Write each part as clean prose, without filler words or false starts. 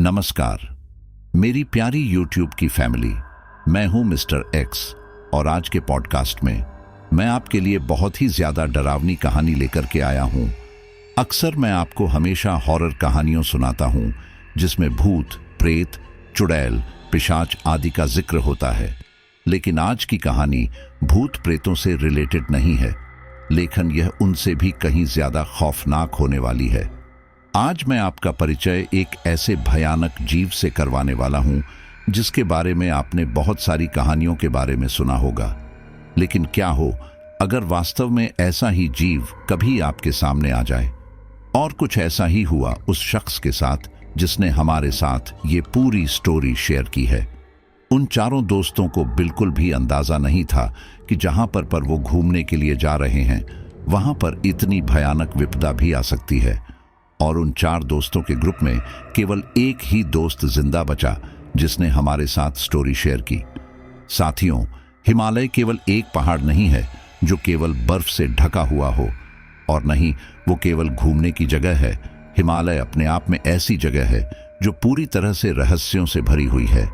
नमस्कार मेरी प्यारी YouTube की फैमिली। मैं हूं मिस्टर एक्स और आज के पॉडकास्ट में मैं आपके लिए बहुत ही ज्यादा डरावनी कहानी लेकर के आया हूं। अक्सर मैं आपको हमेशा हॉरर कहानियों सुनाता हूं जिसमें भूत, प्रेत, चुड़ैल, पिशाच आदि का जिक्र होता है, लेकिन आज की कहानी भूत प्रेतों से रिलेटेड नहीं है, लेकिन यह उनसे भी कहीं ज्यादा खौफनाक होने वाली है। आज मैं आपका परिचय एक ऐसे भयानक जीव से करवाने वाला हूं जिसके बारे में आपने बहुत सारी कहानियों के बारे में सुना होगा, लेकिन क्या हो अगर वास्तव में ऐसा ही जीव कभी आपके सामने आ जाए। और कुछ ऐसा ही हुआ उस शख्स के साथ जिसने हमारे साथ ये पूरी स्टोरी शेयर की है। उन चारों दोस्तों को बिल्कुल भी अंदाजा नहीं था कि जहां पर वो घूमने के लिए जा रहे हैं वहां पर इतनी भयानक विपदा भी आ सकती है। और उन चार दोस्तों के ग्रुप में केवल एक ही दोस्त जिंदा बचा जिसने हमारे साथ स्टोरी शेयर की। साथियों, हिमालय केवल एक पहाड़ नहीं है जो केवल बर्फ से ढका हुआ हो, और नहीं वो केवल घूमने की जगह है। हिमालय अपने आप में ऐसी जगह है जो पूरी तरह से रहस्यों से भरी हुई है।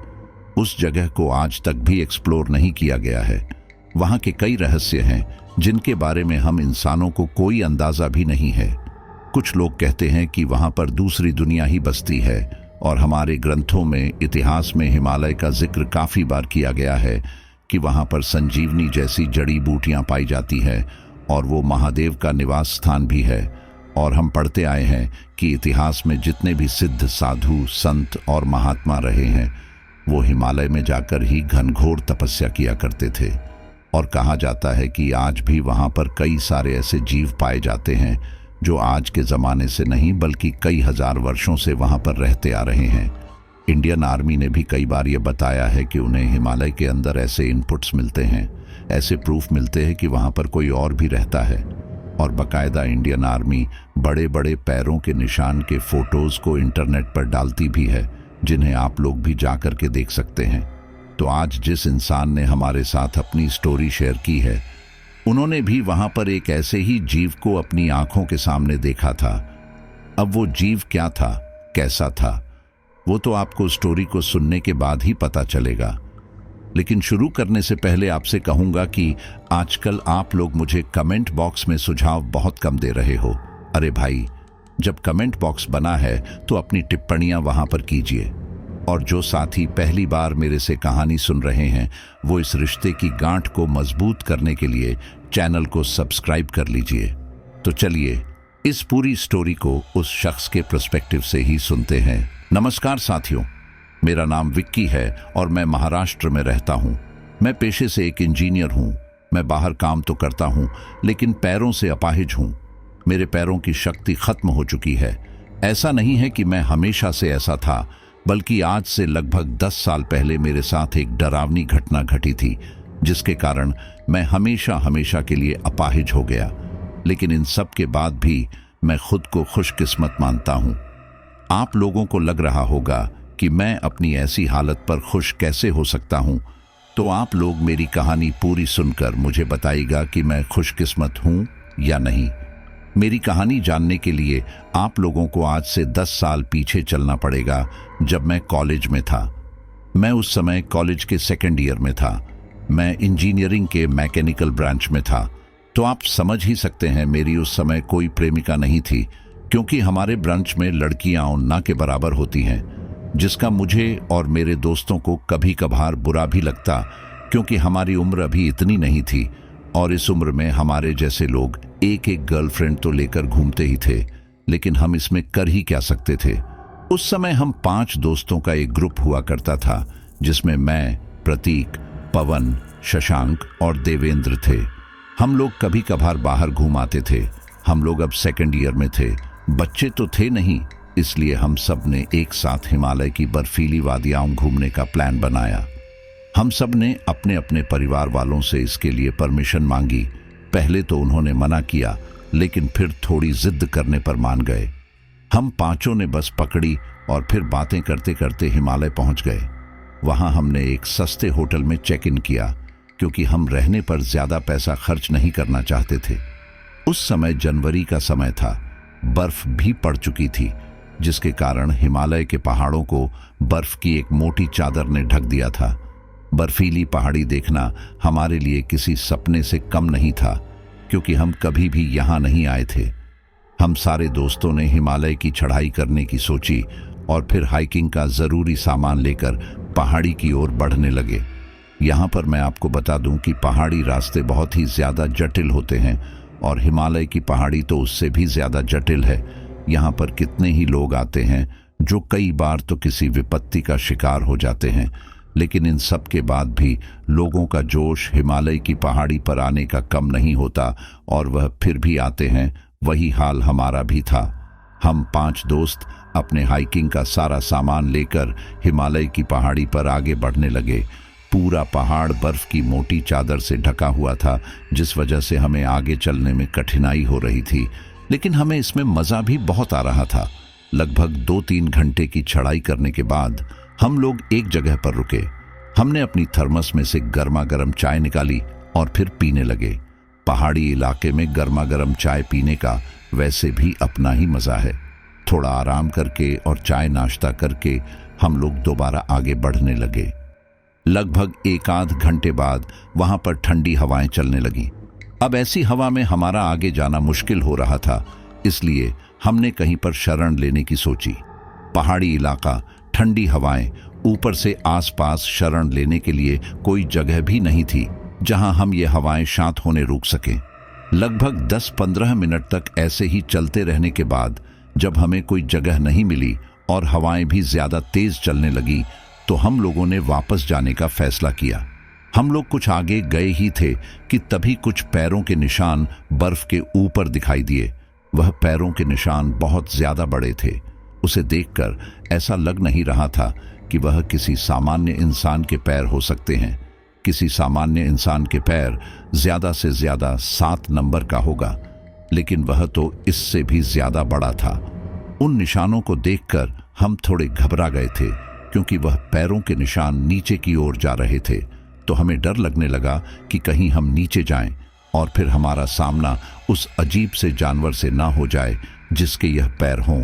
उस जगह को आज तक भी एक्सप्लोर नहीं किया गया है। वहां के कई रहस्य हैं जिनके बारे में हम इंसानों को कोई अंदाजा भी नहीं है। कुछ लोग कहते हैं कि वहां पर दूसरी दुनिया ही बसती है, और हमारे ग्रंथों में, इतिहास में हिमालय का जिक्र काफी बार किया गया है कि वहां पर संजीवनी जैसी जड़ी बूटियां पाई जाती है और वो महादेव का निवास स्थान भी है। और हम पढ़ते आए हैं कि इतिहास में जितने भी सिद्ध, साधु, संत और महात्मा रहे हैं वो हिमालय में जाकर ही घनघोर तपस्या किया करते थे। और कहा जाता है कि आज भी वहां पर कई सारे ऐसे जीव पाए जाते हैं जो आज के ज़माने से नहीं बल्कि कई हजार वर्षों से वहां पर रहते आ रहे हैं। इंडियन आर्मी ने भी कई बार ये बताया है कि उन्हें हिमालय के अंदर ऐसे इनपुट्स मिलते हैं, ऐसे प्रूफ मिलते हैं कि वहां पर कोई और भी रहता है। और बाकायदा इंडियन आर्मी बड़े बड़े पैरों के निशान के फोटोज़ को इंटरनेट पर डालती भी है, जिन्हें आप लोग भी जा कर के देख सकते हैं। तो आज जिस इंसान ने हमारे साथ अपनी स्टोरी शेयर की है, उन्होंने भी वहां पर एक ऐसे ही जीव को अपनी आंखों के सामने देखा था। अब वो जीव क्या था, कैसा था, वो तो आपको स्टोरी को सुनने के बाद ही पता चलेगा। लेकिन शुरू करने से पहले आपसे कहूंगा कि आजकल आप लोग मुझे कमेंट बॉक्स में सुझाव बहुत कम दे रहे हो। अरे भाई, जब कमेंट बॉक्स बना है तो अपनी टिप्पणियां वहां पर कीजिए। और जो साथी पहली बार मेरे से कहानी सुन रहे हैं वो इस रिश्ते की गांठ को मजबूत करने के लिए चैनल को सब्सक्राइब कर लीजिए। तो चलिए इस पूरी स्टोरी को उस शख्स के पर्सपेक्टिव से ही सुनते हैं। नमस्कार साथियों, मेरा नाम विक्की है और मैं महाराष्ट्र में रहता हूं। मैं पेशे से एक इंजीनियर हूं। मैं बाहर काम तो करता हूं लेकिन पैरों से अपाहिज हूं। मेरे पैरों की शक्ति खत्म हो चुकी है। ऐसा नहीं है कि मैं हमेशा से ऐसा था, बल्कि आज से लगभग 10 साल पहले मेरे साथ एक डरावनी घटना घटी थी जिसके कारण मैं हमेशा के लिए अपाहिज हो गया। लेकिन इन सब के बाद भी मैं खुद को खुशकिस्मत मानता हूं। आप लोगों को लग रहा होगा कि मैं अपनी ऐसी हालत पर खुश कैसे हो सकता हूं, तो आप लोग मेरी कहानी पूरी सुनकर मुझे बताइएगा कि मैं खुशकिस्मत हूं या नहीं। मेरी कहानी जानने के लिए आप लोगों को आज से 10 साल पीछे चलना पड़ेगा, जब मैं कॉलेज में था। मैं उस समय कॉलेज के सेकेंड ईयर में था। मैं इंजीनियरिंग के मैकेनिकल ब्रांच में था। तो आप समझ ही सकते हैं मेरी उस समय कोई प्रेमिका नहीं थी, क्योंकि हमारे ब्रांच में लड़कियां ना के बराबर होती हैं, जिसका मुझे और मेरे दोस्तों को कभी कभार बुरा भी लगता, क्योंकि हमारी उम्र अभी इतनी नहीं थी और इस उम्र में हमारे जैसे लोग एक एक गर्लफ्रेंड तो लेकर घूमते ही थे। लेकिन हम इसमें कर ही क्या सकते थे। उस समय हम 5 दोस्तों का एक ग्रुप हुआ करता था, जिसमें मैं, प्रतीक, पवन, शशांक और देवेंद्र थे। हम लोग कभी कभार बाहर घूम आते थे। हम लोग अब सेकंड ईयर में थे, बच्चे तो थे नहीं, इसलिए हम सब ने एक साथ हिमालय की बर्फीली वादियां घूमने का प्लान बनाया। हम सब ने अपने अपने परिवार वालों से इसके लिए परमिशन मांगी। पहले तो उन्होंने मना किया, लेकिन फिर थोड़ी जिद करने पर मान गए। हम पांचों ने बस पकड़ी और फिर बातें करते करते हिमालय पहुंच गए। वहां हमने एक सस्ते होटल में चेक इन किया, क्योंकि हम रहने पर ज्यादा पैसा खर्च नहीं करना चाहते थे। उस समय जनवरी का समय था, बर्फ भी पड़ चुकी थी। जिसके कारण हिमालय के पहाड़ों को बर्फ की एक मोटी चादर ने ढक दिया था। बर्फीली पहाड़ी देखना हमारे लिए किसी सपने से कम नहीं था, क्योंकि हम कभी भी यहाँ नहीं आए थे। हम सारे दोस्तों ने हिमालय की चढ़ाई करने की सोची और फिर हाइकिंग का ज़रूरी सामान लेकर पहाड़ी की ओर बढ़ने लगे। यहाँ पर मैं आपको बता दूं कि पहाड़ी रास्ते बहुत ही ज़्यादा जटिल होते हैं और हिमालय की पहाड़ी तो उससे भी ज़्यादा जटिल है। यहाँ पर कितने ही लोग आते हैं जो कई बार तो किसी विपत्ति का शिकार हो जाते हैं, लेकिन इन सब के बाद भी लोगों का जोश हिमालय की पहाड़ी पर आने का कम नहीं होता और वह फिर भी आते हैं। वही हाल हमारा भी था। हम 5 दोस्त अपने हाइकिंग का सारा सामान लेकर हिमालय की पहाड़ी पर आगे बढ़ने लगे। पूरा पहाड़ बर्फ की मोटी चादर से ढका हुआ था, जिस वजह से हमें आगे चलने में कठिनाई हो रही थी, लेकिन हमें इसमें मज़ा भी बहुत आ रहा था। लगभग 2-3 घंटे की चढ़ाई करने के बाद हम लोग एक जगह पर रुके। हमने अपनी थर्मस में से गर्मा गर्म चाय निकाली और फिर पीने लगे। पहाड़ी इलाके में गर्मा गर्म चाय पीने का वैसे भी अपना ही मज़ा है। थोड़ा आराम करके और चाय नाश्ता करके हम लोग दोबारा आगे बढ़ने लगे। लगभग 1-आध घंटे बाद वहां पर ठंडी हवाएं चलने लगी। अब ऐसी हवा में हमारा आगे जाना मुश्किल हो रहा था, इसलिए हमने कहीं पर शरण लेने की सोची। पहाड़ी इलाका, ठंडी हवाएं, ऊपर से आसपास शरण लेने के लिए कोई जगह भी नहीं थी जहां हम ये हवाएं शांत होने रुक सकें। लगभग 10-15 मिनट तक ऐसे ही चलते रहने के बाद जब हमें कोई जगह नहीं मिली और हवाएं भी ज्यादा तेज चलने लगी, तो हम लोगों ने वापस जाने का फैसला किया। हम लोग कुछ आगे गए ही थे कि तभी कुछ पैरों के निशान बर्फ के ऊपर दिखाई दिए। वह पैरों के निशान बहुत ज्यादा बड़े थे। उसे देखकर ऐसा लग नहीं रहा था कि वह किसी सामान्य इंसान के पैर हो सकते हैं। किसी सामान्य इंसान के पैर ज्यादा से ज्यादा 7 नंबर का होगा, लेकिन वह तो इससे भी ज्यादा बड़ा था। उन निशानों को देखकर हम थोड़े घबरा गए थे, क्योंकि वह पैरों के निशान नीचे की ओर जा रहे थे। तो हमें डर लगने लगा कि कहीं हम नीचे जाएं और फिर हमारा सामना उस अजीब से जानवर से ना हो जाए जिसके यह पैर हों।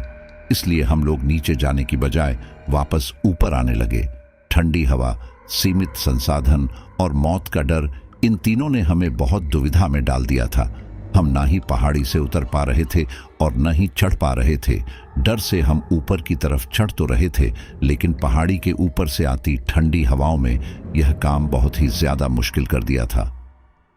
इसलिए हम लोग नीचे जाने की बजाय वापस ऊपर आने लगे। ठंडी हवा, सीमित संसाधन और मौत का डर, इन तीनों ने हमें बहुत दुविधा में डाल दिया था। हम ना ही पहाड़ी से उतर पा रहे थे और न ही चढ़ पा रहे थे। डर से हम ऊपर की तरफ चढ़ तो रहे थे, लेकिन पहाड़ी के ऊपर से आती ठंडी हवाओं में यह काम बहुत ही ज्यादा मुश्किल कर दिया था।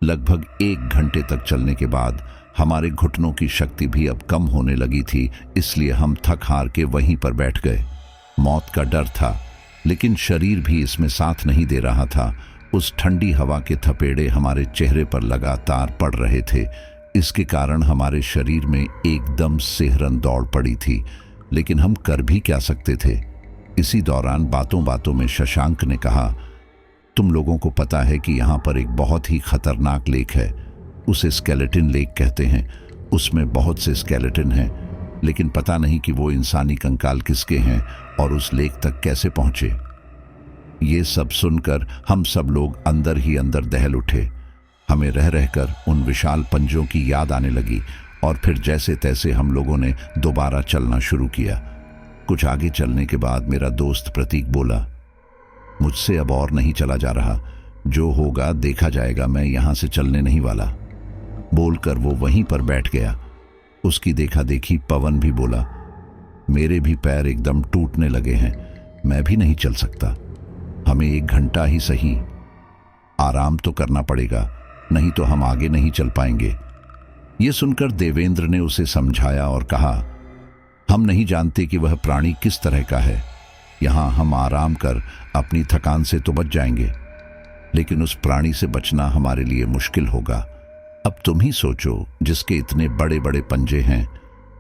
लगभग 1 घंटे तक चलने के बाद हमारे घुटनों की शक्ति भी अब कम होने लगी थी, इसलिए हम थक हार के वहीं पर बैठ गए। मौत का डर था, लेकिन शरीर भी इसमें साथ नहीं दे रहा था। उस ठंडी हवा के थपेड़े हमारे चेहरे पर लगातार पड़ रहे थे। इसके कारण हमारे शरीर में एकदम सिहरन दौड़ पड़ी थी, लेकिन हम कर भी क्या सकते थे। इसी दौरान बातों बातों में शशांक ने कहा, तुम लोगों को पता है कि यहाँ पर एक बहुत ही खतरनाक लेक है। उसे स्केलेटन लेक कहते हैं। उसमें बहुत से स्केलेटन हैं, लेकिन पता नहीं कि वो इंसानी कंकाल किसके हैं और उस लेक तक कैसे पहुंचे। ये सब सुनकर हम सब लोग अंदर ही अंदर दहल उठे। हमें रह रहकर उन विशाल पंजों की याद आने लगी और फिर जैसे तैसे हम लोगों ने दोबारा चलना शुरू किया। कुछ आगे चलने के बाद मेरा दोस्त प्रतीक बोला, मुझसे अब और नहीं चला जा रहा, जो होगा देखा जाएगा, मैं यहाँ से चलने नहीं वाला। बोलकर वो वहीं पर बैठ गया। उसकी देखा देखी पवन भी बोला, मेरे भी पैर एकदम टूटने लगे हैं, मैं भी नहीं चल सकता। हमें 1 घंटा ही सही आराम तो करना पड़ेगा, नहीं तो हम आगे नहीं चल पाएंगे। ये सुनकर देवेंद्र ने उसे समझाया और कहा, हम नहीं जानते कि वह प्राणी किस तरह का है। यहाँ हम आराम कर अपनी थकान से तो बच जाएंगे, लेकिन उस प्राणी से बचना हमारे लिए मुश्किल होगा। अब तुम ही सोचो, जिसके इतने बड़े बड़े पंजे हैं,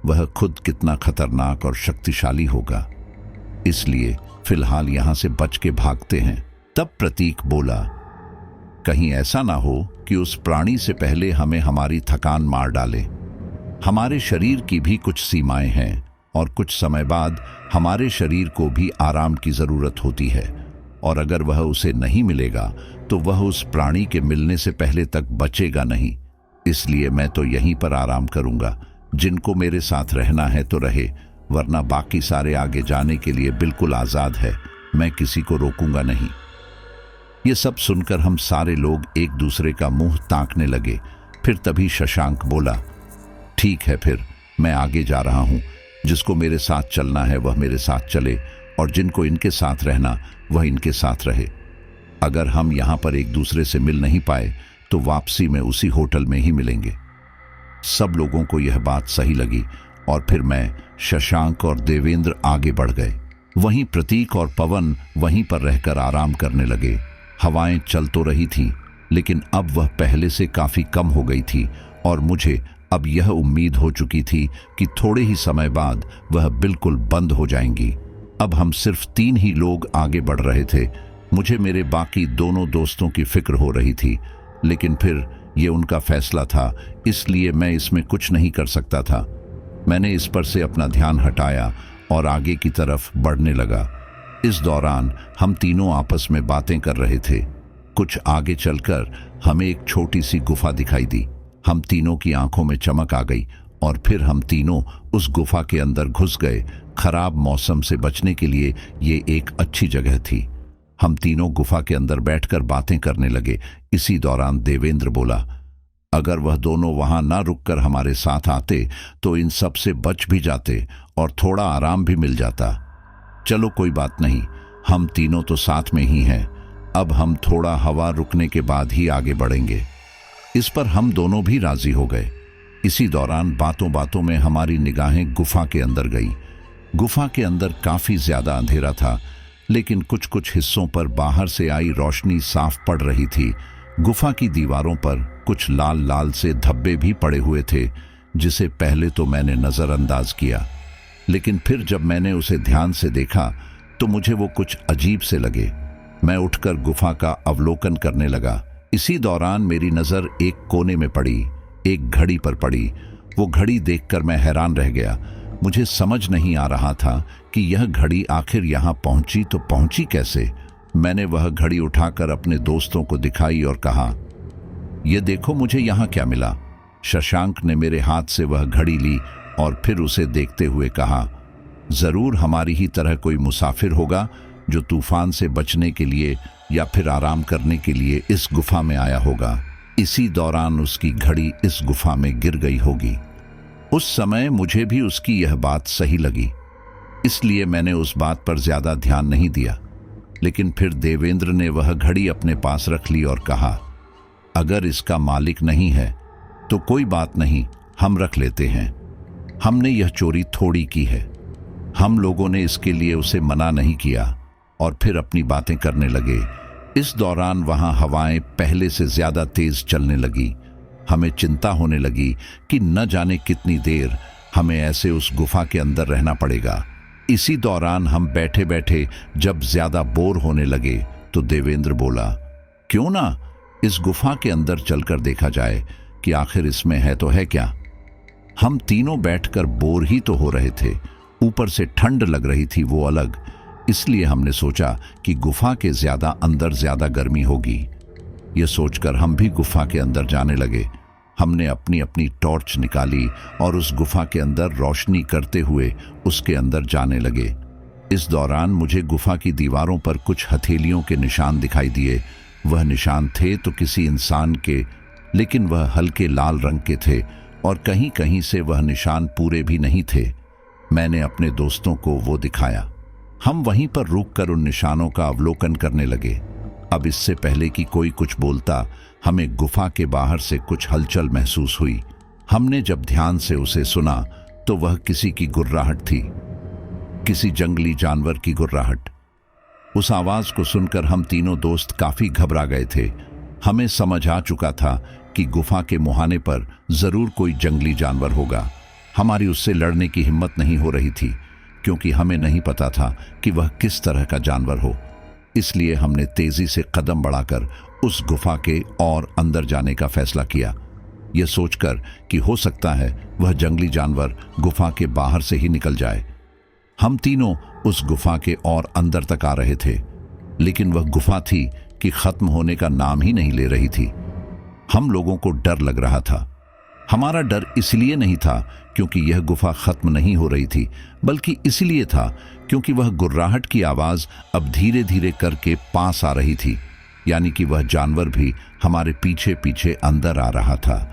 वह खुद कितना खतरनाक और शक्तिशाली होगा। इसलिए फिलहाल यहाँ से बच के भागते हैं। तब प्रतीक बोला, कहीं ऐसा ना हो कि उस प्राणी से पहले हमें हमारी थकान मार डाले। हमारे शरीर की भी कुछ सीमाएं हैं और कुछ समय बाद हमारे शरीर को भी आराम की जरूरत होती है, और अगर वह उसे नहीं मिलेगा तो वह उस प्राणी के मिलने से पहले तक बचेगा नहीं। इसलिए मैं तो यहीं पर आराम करूंगा। जिनको मेरे साथ रहना है तो रहे, वरना बाकी सारे आगे जाने के लिए बिल्कुल आज़ाद है। मैं किसी को रोकूंगा नहीं। ये सब सुनकर हम सारे लोग एक दूसरे का मुंह ताकने लगे। फिर तभी शशांक बोला, ठीक है, फिर मैं आगे जा रहा हूं। जिसको मेरे साथ चलना है वह मेरे साथ चले, और जिनको इनके साथ रहना वह इनके साथ रहे। अगर हम यहां पर एक दूसरे से मिल नहीं पाए तो वापसी में उसी होटल में ही मिलेंगे। सब लोगों को यह बात सही लगी और फिर मैं, शशांक और देवेंद्र आगे बढ़ गए। वहीं प्रतीक और पवन वहीं पर रहकर आराम करने लगे। हवाएं चल तो रही थी, लेकिन अब वह पहले से काफी कम हो गई थी और मुझे अब यह उम्मीद हो चुकी थी कि थोड़े ही समय बाद वह बिल्कुल बंद हो जाएंगी। अब हम सिर्फ 3 ही लोग आगे बढ़ रहे थे। मुझे मेरे बाकी दोनों दोस्तों की फिक्र हो रही थी, लेकिन फिर ये उनका फैसला था, इसलिए मैं इसमें कुछ नहीं कर सकता था। मैंने इस पर से अपना ध्यान हटाया और आगे की तरफ बढ़ने लगा। इस दौरान हम तीनों आपस में बातें कर रहे थे। कुछ आगे चलकर हमें एक छोटी सी गुफा दिखाई दी। हम तीनों की आंखों में चमक आ गई और फिर हम तीनों उस गुफा के अंदर घुस गए। खराब मौसम से बचने के लिए ये एक अच्छी जगह थी। हम तीनों गुफा के अंदर बैठकर बातें करने लगे। इसी दौरान देवेंद्र बोला, अगर वह दोनों वहां ना रुककर हमारे साथ आते तो इन सब से बच भी जाते और थोड़ा आराम भी मिल जाता। चलो कोई बात नहीं, हम तीनों तो साथ में ही हैं। अब हम थोड़ा हवा रुकने के बाद ही आगे बढ़ेंगे। इस पर हम दोनों भी राजी हो गए। इसी दौरान बातों बातों में हमारी निगाहें गुफा के अंदर गई। गुफा के अंदर काफी ज्यादा अंधेरा था, लेकिन कुछ कुछ हिस्सों पर बाहर से आई रोशनी साफ पड़ रही थी। गुफा की दीवारों पर कुछ लाल लाल से धब्बे भी पड़े हुए थे, जिसे पहले तो मैंने नजरअंदाज किया, लेकिन फिर जब मैंने उसे ध्यान से देखा तो मुझे वो कुछ अजीब से लगे। मैं उठकर गुफा का अवलोकन करने लगा। इसी दौरान मेरी नजर एक कोने में पड़ी, एक घड़ी पर पड़ी। वो घड़ी देखकर मैं हैरान रह गया। मुझे समझ नहीं आ रहा था कि यह घड़ी आखिर यहाँ पहुंची तो पहुंची कैसे। मैंने वह घड़ी उठाकर अपने दोस्तों को दिखाई और कहा, ये देखो मुझे यहाँ क्या मिला। शशांक ने मेरे हाथ से वह घड़ी ली और फिर उसे देखते हुए कहा, जरूर हमारी ही तरह कोई मुसाफिर होगा जो तूफान से बचने के लिए या फिर आराम करने के लिए इस गुफा में आया होगा। इसी दौरान उसकी घड़ी इस गुफा में गिर गई होगी। उस समय मुझे भी उसकी यह बात सही लगी, इसलिए मैंने उस बात पर ज्यादा ध्यान नहीं दिया। लेकिन फिर देवेंद्र ने वह घड़ी अपने पास रख ली और कहा, अगर इसका मालिक नहीं है तो कोई बात नहीं, हम रख लेते हैं। हमने यह चोरी थोड़ी की है। हम लोगों ने इसके लिए उसे मना नहीं किया और फिर अपनी बातें करने लगे। इस दौरान वहां हवाएं पहले से ज्यादा तेज चलने लगी। हमें चिंता होने लगी कि न जाने कितनी देर हमें ऐसे उस गुफा के अंदर रहना पड़ेगा। इसी दौरान हम बैठे बैठे जब ज्यादा बोर होने लगे तो देवेंद्र बोला, क्यों ना इस गुफा के अंदर चलकर देखा जाए कि आखिर इसमें है तो है क्या। हम तीनों बैठकर बोर ही तो हो रहे थे, ऊपर से ठंड लग रही थी वो अलग, इसलिए हमने सोचा कि गुफा के ज्यादा अंदर ज्यादा गर्मी होगी। ये सोचकर हम भी गुफा के अंदर जाने लगे। हमने अपनी अपनी टॉर्च निकाली और उस गुफा के अंदर रोशनी करते हुए उसके अंदर जाने लगे। इस दौरान मुझे गुफा की दीवारों पर कुछ हथेलियों के निशान दिखाई दिए। वह निशान थे तो किसी इंसान के, लेकिन वह हल्के लाल रंग के थे और कहीं कहीं से वह निशान पूरे भी नहीं थे। मैंने अपने दोस्तों को वो दिखाया। हम वहीं पर रुककर उन निशानों का अवलोकन करने लगे। अब इससे पहले कि कोई कुछ बोलता, हमें गुफा के बाहर से कुछ हलचल महसूस हुई। हमने जब ध्यान से उसे सुना तो वह किसी की गुर्राहट थी, किसी जंगली जानवर की गुर्राहट। उस आवाज को सुनकर हम तीनों दोस्त काफी घबरा गए थे। हमें समझ आ चुका था कि गुफा के मुहाने पर जरूर कोई जंगली जानवर होगा। हमारी उससे लड़ने की हिम्मत नहीं हो रही थी, क्योंकि हमें नहीं पता था कि वह किस तरह का जानवर हो। इसलिए हमने तेजी से कदम बढ़ाकर उस गुफा के और अंदर जाने का फैसला किया, यह सोचकर कि हो सकता है वह जंगली जानवर गुफा के बाहर से ही निकल जाए। हम तीनों उस गुफा के और अंदर तक आ रहे थे, लेकिन वह गुफा थी कि खत्म होने का नाम ही नहीं ले रही थी। हम लोगों को डर लग रहा था। हमारा डर इसलिए नहीं था क्योंकि यह गुफा खत्म नहीं हो रही थी, बल्कि इसलिए था क्योंकि वह गुर्राहट की आवाज अब धीरे धीरे करके पास आ रही थी, यानी कि वह जानवर भी हमारे पीछे पीछे अंदर आ रहा था।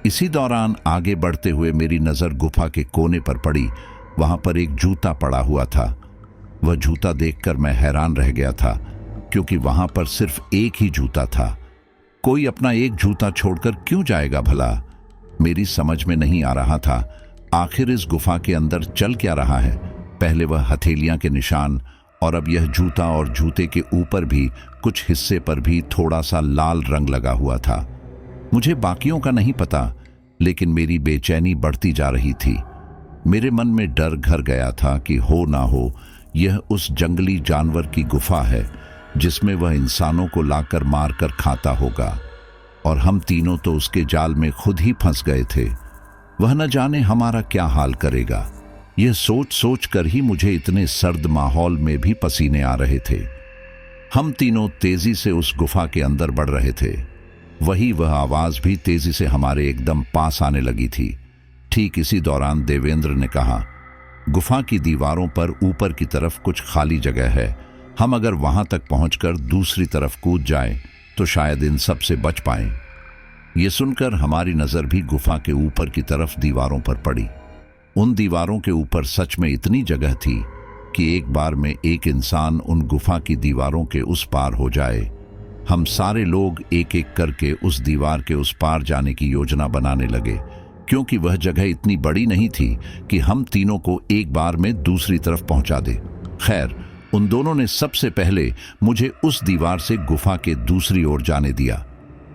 इसी दौरान आगे बढ़ते हुए मेरी नजर गुफा के कोने पर पड़ी। वहां पर एक जूता पड़ा हुआ था। वह जूता देखकर मैं हैरान रह गया था, क्योंकि वहां पर सिर्फ एक ही जूता था। कोई अपना एक जूता छोड़कर क्यों जाएगा भला? मेरी समझ में नहीं आ रहा था आखिर इस गुफा के अंदर चल क्या रहा है। पहले वह हथेलियां के निशान, और अब यह जूता, और जूते के ऊपर भी कुछ हिस्से पर भी थोड़ा सा लाल रंग लगा हुआ था। मुझे बाकियों का नहीं पता, लेकिन मेरी बेचैनी बढ़ती जा रही थी। मेरे मन में डर घर गया था कि हो ना हो यह उस जंगली जानवर की गुफा है जिसमें वह इंसानों को लाकर मारकर खाता होगा, और हम तीनों तो उसके जाल में खुद ही फंस गए थे। वह न जाने हमारा क्या हाल करेगा। यह सोच सोच कर ही मुझे इतने सर्द माहौल में भी पसीने आ रहे थे। हम तीनों तेजी से उस गुफा के अंदर बढ़ रहे थे। वह आवाज भी तेजी से हमारे एकदम पास आने लगी थी। ठीक इसी दौरान देवेंद्र ने कहा, गुफा की दीवारों पर ऊपर की तरफ कुछ खाली जगह है। हम अगर वहां तक पहुंचकर दूसरी तरफ कूद जाएं तो शायद इन सब से बच पाएं। ये सुनकर हमारी नजर भी गुफा के ऊपर की तरफ दीवारों पर पड़ी। उन दीवारों के ऊपर सच में इतनी जगह थी कि एक बार में एक इंसान उन गुफा की दीवारों के उस पार हो जाए। हम सारे लोग एक एक करके उस दीवार के उस पार जाने की योजना बनाने लगे, क्योंकि वह जगह इतनी बड़ी नहीं थी कि हम तीनों को एक बार में दूसरी तरफ पहुंचा दे। खैर, उन दोनों ने सबसे पहले मुझे उस दीवार से गुफा के दूसरी ओर जाने दिया।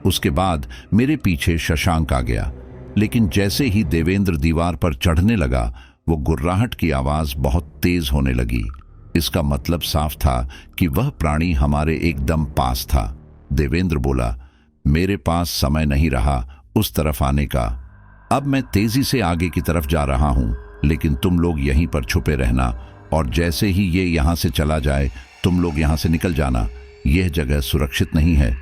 उसके बाद मेरे पीछे शशांक आ गया, लेकिन जैसे ही देवेंद्र दीवार पर चढ़ने लगा, वो गुर्राहट की आवाज बहुत तेज होने लगी। इसका मतलब साफ था कि वह प्राणी हमारे एकदम पास था। देवेंद्र बोला, मेरे पास समय नहीं रहा उस तरफ आने का। अब मैं तेजी से आगे की तरफ जा रहा हूं, लेकिन तुम लोग यहीं पर छुपे रहना, और जैसे ही ये यहां से चला जाए तुम लोग यहां से निकल जाना। यह जगह सुरक्षित नहीं है।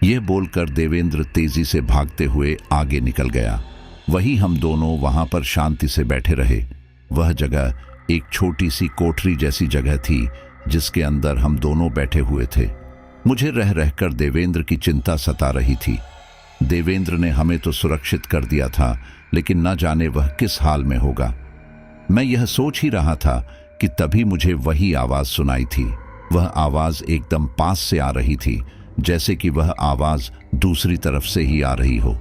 यह बोलकर देवेंद्र तेजी से भागते हुए आगे निकल गया। वहीं हम दोनों वहां पर शांति से बैठे रहे। वह जगह एक छोटी सी कोठरी जैसी जगह थी जिसके अंदर हम दोनों बैठे हुए थे। मुझे रह रहकर देवेंद्र की चिंता सता रही थी। देवेंद्र ने हमें तो सुरक्षित कर दिया था, लेकिन न जाने वह किस हाल में होगा। मैं यह सोच ही रहा था कि तभी मुझे वही आवाज सुनाई थी। वह आवाज एकदम पास से आ रही थी, जैसे कि वह आवाज दूसरी तरफ से ही आ रही हो।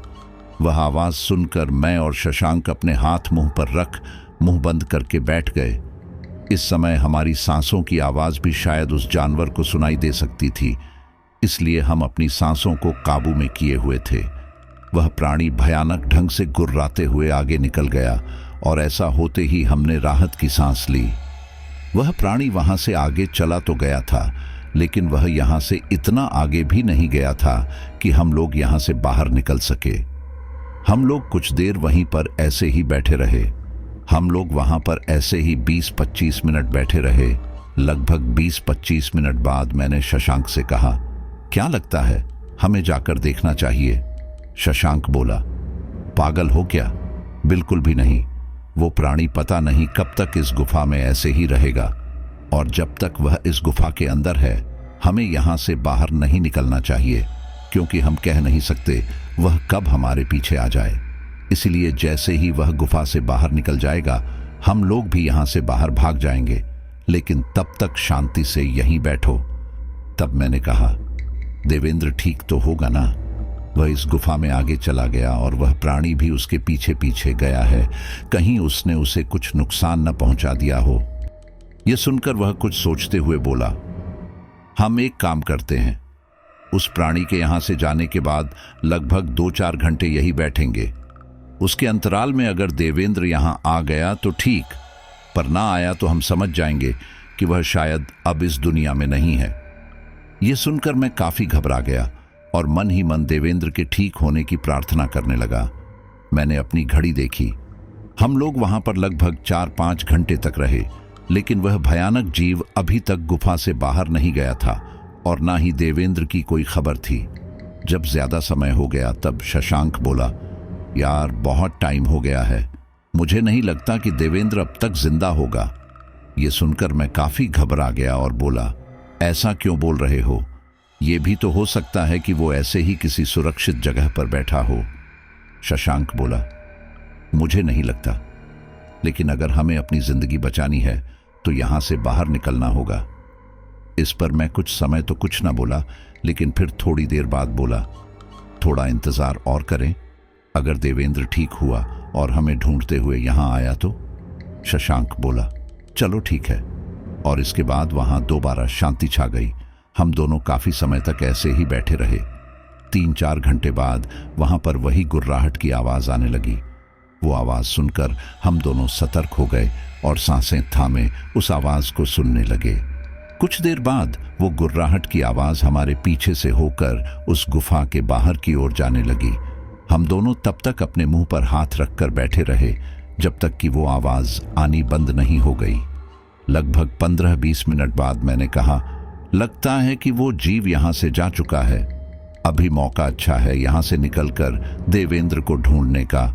वह आवाज सुनकर मैं और शशांक अपने हाथ मुंह पर रख मुंह बंद करके बैठ गए। इस समय हमारी सांसों की आवाज भी शायद उस जानवर को सुनाई दे सकती थी, इसलिए हम अपनी सांसों को काबू में किए हुए थे। वह प्राणी भयानक ढंग से गुर्राते हुए आगे निकल गया, और ऐसा होते ही हमने राहत की सांस ली। वह प्राणी वहां से आगे चला तो गया था, लेकिन वह यहां से इतना आगे भी नहीं गया था कि हम लोग यहां से बाहर निकल सके। हम लोग कुछ देर वहीं पर ऐसे ही बैठे रहे। हम लोग वहां पर ऐसे ही 20-25 मिनट बैठे रहे। लगभग 20-25 मिनट बाद मैंने शशांक से कहा, क्या लगता है, हमें जाकर देखना चाहिए? शशांक बोला, पागल हो क्या? बिल्कुल भी नहीं। वो प्राणी पता नहीं कब तक इस गुफा में ऐसे ही रहेगा, और जब तक वह इस गुफा के अंदर है हमें यहां से बाहर नहीं निकलना चाहिए, क्योंकि हम कह नहीं सकते वह कब हमारे पीछे आ जाए। इसलिए जैसे ही वह गुफा से बाहर निकल जाएगा हम लोग भी यहां से बाहर भाग जाएंगे, लेकिन तब तक शांति से यहीं बैठो। तब मैंने कहा, देवेंद्र ठीक तो होगा ना? वह इस गुफा में आगे चला गया और वह प्राणी भी उसके पीछे पीछे गया है। कहीं उसने उसे कुछ नुकसान न पहुंचा दिया हो। यह सुनकर वह कुछ सोचते हुए बोला, हम एक काम करते हैं, उस प्राणी के यहां से जाने के बाद लगभग 2-4 घंटे यही बैठेंगे। उसके अंतराल में अगर देवेंद्र यहां आ गया तो ठीक, पर ना आया तो हम समझ जाएंगे कि वह शायद अब इस दुनिया में नहीं है। यह सुनकर मैं काफी घबरा गया और मन ही मन देवेंद्र के ठीक होने की प्रार्थना करने लगा। मैंने अपनी घड़ी देखी। हम लोग वहां पर लगभग 4-5 घंटे तक रहे, लेकिन वह भयानक जीव अभी तक गुफा से बाहर नहीं गया था और ना ही देवेंद्र की कोई खबर थी। जब ज्यादा समय हो गया तब शशांक बोला, यार बहुत टाइम हो गया है, मुझे नहीं लगता कि देवेंद्र अब तक जिंदा होगा। ये सुनकर मैं काफी घबरा गया और बोला, ऐसा क्यों बोल रहे हो? ये भी तो हो सकता है कि वो ऐसे ही किसी सुरक्षित जगह पर बैठा हो। शशांक बोला, मुझे नहीं लगता, लेकिन अगर हमें अपनी जिंदगी बचानी है तो यहां से बाहर निकलना होगा। इस पर मैं कुछ समय तो कुछ ना बोला, लेकिन फिर थोड़ी देर बाद बोला, थोड़ा इंतजार और करें। अगर देवेंद्र ठीक हुआ और हमें ढूंढते हुए यहां आया तो? शशांक बोला, चलो ठीक है। और इसके बाद वहां दोबारा शांति छा गई। हम दोनों काफी समय तक ऐसे ही बैठे रहे। 3-4 घंटे बाद वहां पर वही गुर्राहट की आवाज आने लगी। वो आवाज सुनकर हम दोनों सतर्क हो गए और सांसें थामे उस आवाज को सुनने लगे। कुछ देर बाद वो गुर्राहट की आवाज हमारे पीछे से होकर उस गुफा के बाहर की ओर जाने लगी। हम दोनों तब तक अपने मुंह पर हाथ रखकर बैठे रहे जब तक कि वो आवाज आनी बंद नहीं हो गई। लगभग 15-20 मिनट बाद मैंने कहा, लगता है कि वो जीव यहां से जा चुका है। अभी मौका अच्छा है यहां से निकलकर देवेंद्र को ढूंढने का।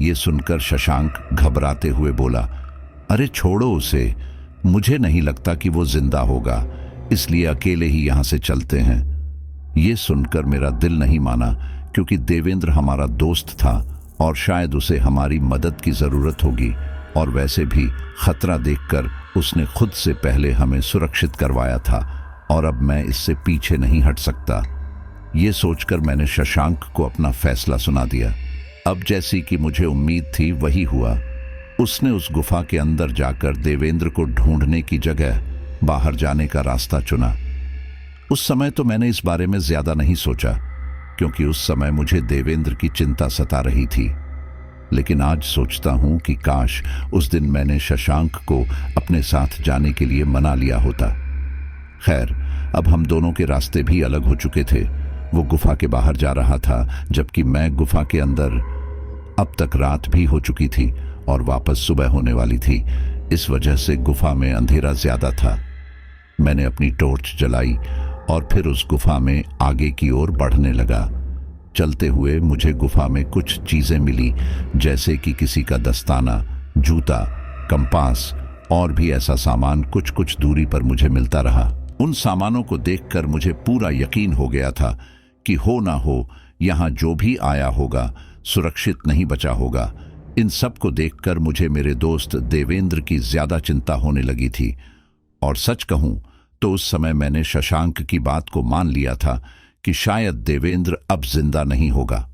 ये सुनकर शशांक घबराते हुए बोला, अरे छोड़ो उसे, मुझे नहीं लगता कि वो जिंदा होगा, इसलिए अकेले ही यहां से चलते हैं। ये सुनकर मेरा दिल नहीं माना, क्योंकि देवेंद्र हमारा दोस्त था और शायद उसे हमारी मदद की जरूरत होगी, और वैसे भी खतरा देखकर उसने खुद से पहले हमें सुरक्षित करवाया था, और अब मैं इससे पीछे नहीं हट सकता। ये सोचकर मैंने शशांक को अपना फैसला सुना दिया। अब जैसी कि मुझे उम्मीद थी वही हुआ। उसने उस गुफा के अंदर जाकर देवेंद्र को ढूंढने की जगह बाहर जाने का रास्ता चुना। उस समय तो मैंने इस बारे में ज्यादा नहीं सोचा, क्योंकि उस समय मुझे देवेंद्र की चिंता सता रही थी। लेकिन आज सोचता हूं कि काश उस दिन मैंने शशांक को अपने साथ जाने के लिए मना लिया होता। खैर, अब हम दोनों के रास्ते भी अलग हो चुके थे। वो गुफा के बाहर जा रहा था, जबकि मैं गुफा के अंदर। अब तक रात भी हो चुकी थी और वापस सुबह होने वाली थी। इस वजह से गुफा में अंधेरा ज्यादा था। मैंने अपनी टॉर्च जलाई और फिर उस गुफा में आगे की ओर बढ़ने लगा। चलते हुए मुझे गुफा में कुछ चीजें मिली, जैसे कि किसी का दस्ताना, जूता, कंपास और भी ऐसा सामान कुछ कुछ दूरी पर मुझे मिलता रहा। उन सामानों को देखकर मुझे पूरा यकीन हो गया था कि हो ना हो यहां जो भी आया होगा सुरक्षित नहीं बचा होगा। इन सब को देखकर मुझे मेरे दोस्त देवेंद्र की ज्यादा चिंता होने लगी थी, और सच कहूं तो उस समय मैंने शशांक की बात को मान लिया था कि शायद देवेंद्र अब जिंदा नहीं होगा।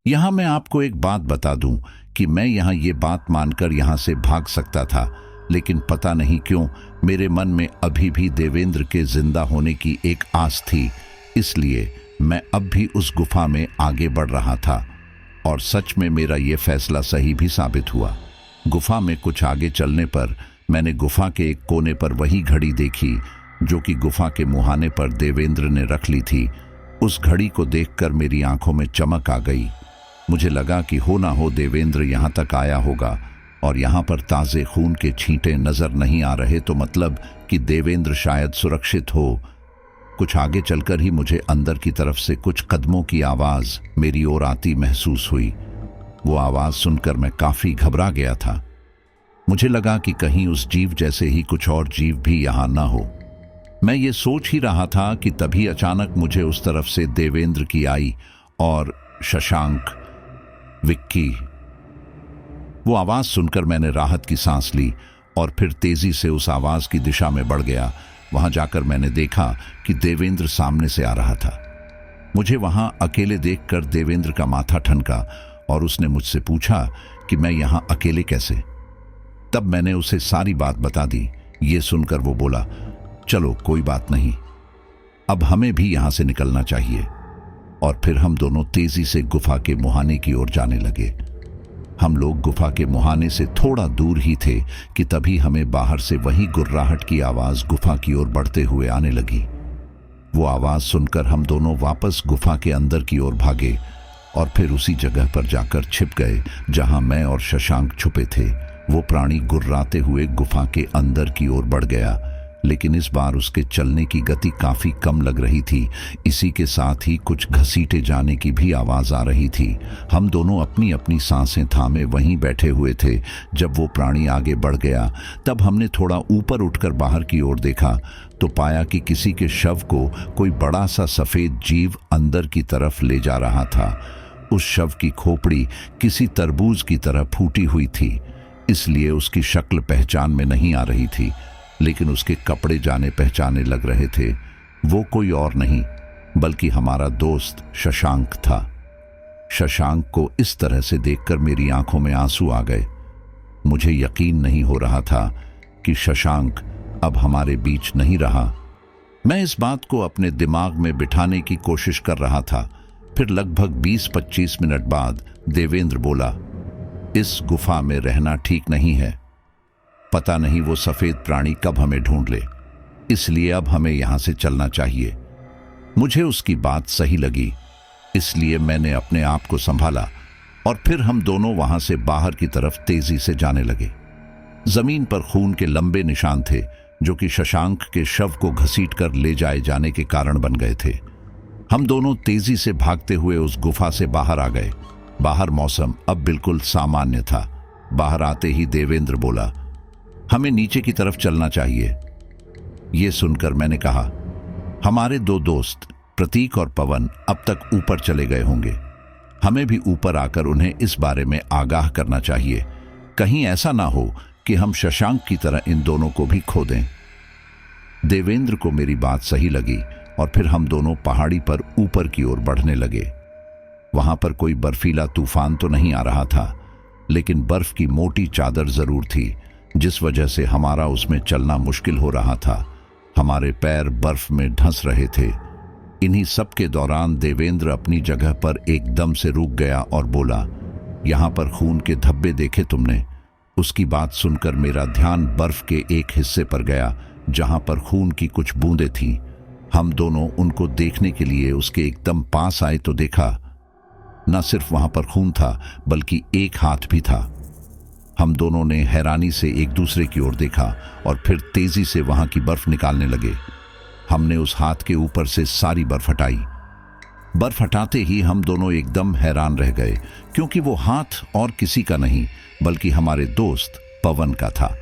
यहां मैं आपको एक बात बता दूं कि मैं यहां ये बात मानकर यहां से भाग सकता था, लेकिन पता नहीं क्यों मेरे मन में अभी भी देवेंद्र के जिंदा होने की एक आस थी। इसलिए मैं अब भी उस गुफा में आगे बढ़ रहा था, और सच में मेरा ये फैसला सही भी साबित हुआ। गुफा में कुछ आगे चलने पर मैंने गुफा के एक कोने पर वही घड़ी देखी जो कि गुफा के मुहाने पर देवेंद्र ने रख ली थी। उस घड़ी को देखकर मेरी आंखों में चमक आ गई। मुझे लगा कि हो ना हो देवेंद्र यहां तक आया होगा, और यहां पर ताजे खून के छींटे नजर नहीं आ रहे, तो मतलब कि देवेंद्र शायद सुरक्षित हो। कुछ आगे चलकर ही मुझे अंदर की तरफ से कुछ कदमों की आवाज मेरी ओर आती महसूस हुई। वो आवाज सुनकर मैं काफी घबरा गया था। मुझे लगा कि कहीं उस जीव जैसे ही कुछ और जीव भी यहां ना हो। मैं ये सोच ही रहा था कि तभी अचानक मुझे उस तरफ से देवेंद्र की आई और शशांक, विक्की। वो आवाज सुनकर मैंने राहत की सांस ली और फिर तेजी से उस आवाज की दिशा में बढ़ गया। वहां जाकर मैंने देखा कि देवेंद्र सामने से आ रहा था। मुझे वहां अकेले देखकर देवेंद्र का माथा ठनका और उसने मुझसे पूछा कि मैं यहां अकेले कैसे। तब मैंने उसे सारी बात बता दी। ये सुनकर वो बोला, चलो कोई बात नहीं, अब हमें भी यहां से निकलना चाहिए। और फिर हम दोनों तेजी से गुफा के मुहाने की ओर जाने लगे। हम लोग गुफा के मुहाने से थोड़ा दूर ही थे कि तभी हमें बाहर से वही गुर्राहट की आवाज गुफा की ओर बढ़ते हुए आने लगी। वो आवाज सुनकर हम दोनों वापस गुफा के अंदर की ओर भागे और फिर उसी जगह पर जाकर छिप गए जहां मैं और शशांक छुपे थे। वो प्राणी गुर्राते हुए गुफा के अंदर की ओर बढ़ गया, लेकिन इस बार उसके चलने की गति काफी कम लग रही थी। इसी के साथ ही कुछ घसीटे जाने की भी आवाज आ रही थी। हम दोनों अपनी अपनी सांसें थामे वहीं बैठे हुए थे। जब वो प्राणी आगे बढ़ गया तब हमने थोड़ा ऊपर उठकर बाहर की ओर देखा तो पाया कि किसी के शव को कोई बड़ा सा सफेद जीव अंदर की तरफ ले जा रहा था। उस शव की खोपड़ी किसी तरबूज की तरह फूटी हुई थी, इसलिए उसकी शक्ल पहचान में नहीं आ रही थी, लेकिन उसके कपड़े जाने पहचाने लग रहे थे। वो कोई और नहीं बल्कि हमारा दोस्त शशांक था। शशांक को इस तरह से देखकर मेरी आंखों में आंसू आ गए। मुझे यकीन नहीं हो रहा था कि शशांक अब हमारे बीच नहीं रहा। मैं इस बात को अपने दिमाग में बिठाने की कोशिश कर रहा था। फिर लगभग 20-25 मिनट बाद देवेंद्र बोला, इस गुफा में रहना ठीक नहीं है। पता नहीं वो सफेद प्राणी कब हमें ढूंढ ले, इसलिए अब हमें यहां से चलना चाहिए। मुझे उसकी बात सही लगी, इसलिए मैंने अपने आप को संभाला और फिर हम दोनों वहां से बाहर की तरफ तेजी से जाने लगे। जमीन पर खून के लंबे निशान थे जो कि शशांक के शव को घसीटकर ले जाए जाने के कारण बन गए थे। हम दोनों तेजी से भागते हुए उस गुफा से बाहर आ गए। बाहर मौसम अब बिल्कुल सामान्य था। बाहर आते ही देवेंद्र बोला, हमें नीचे की तरफ चलना चाहिए। ये सुनकर मैंने कहा, हमारे दो दोस्त प्रतीक और पवन अब तक ऊपर चले गए होंगे। हमें भी ऊपर आकर उन्हें इस बारे में आगाह करना चाहिए। कहीं ऐसा ना हो कि हम शशांक की तरह इन दोनों को भी खो दें। देवेंद्र को मेरी बात सही लगी और फिर हम दोनों पहाड़ी पर ऊपर की ओर बढ़ने लगे। वहां पर कोई बर्फीला तूफान तो नहीं आ रहा था, लेकिन बर्फ की मोटी चादर जरूर थी, जिस वजह से हमारा उसमें चलना मुश्किल हो रहा था। हमारे पैर बर्फ में ढंस रहे थे। इन्हीं सब के दौरान देवेंद्र अपनी जगह पर एकदम से रुक गया और बोला, यहां पर खून के धब्बे देखे तुमने? उसकी बात सुनकर मेरा ध्यान बर्फ के एक हिस्से पर गया जहां पर खून की कुछ बूंदें थीं। हम दोनों उनको देखने के लिए उसके एकदम पास आए तो देखा, न सिर्फ वहां पर खून था बल्कि एक हाथ भी था। हम दोनों ने हैरानी से एक दूसरे की ओर देखा और फिर तेजी से वहां की बर्फ निकालने लगे। हमने उस हाथ के ऊपर से सारी बर्फ हटाई। बर्फ हटाते ही हम दोनों एकदम हैरान रह गए, क्योंकि वो हाथ और किसी का नहीं बल्कि हमारे दोस्त पवन का था।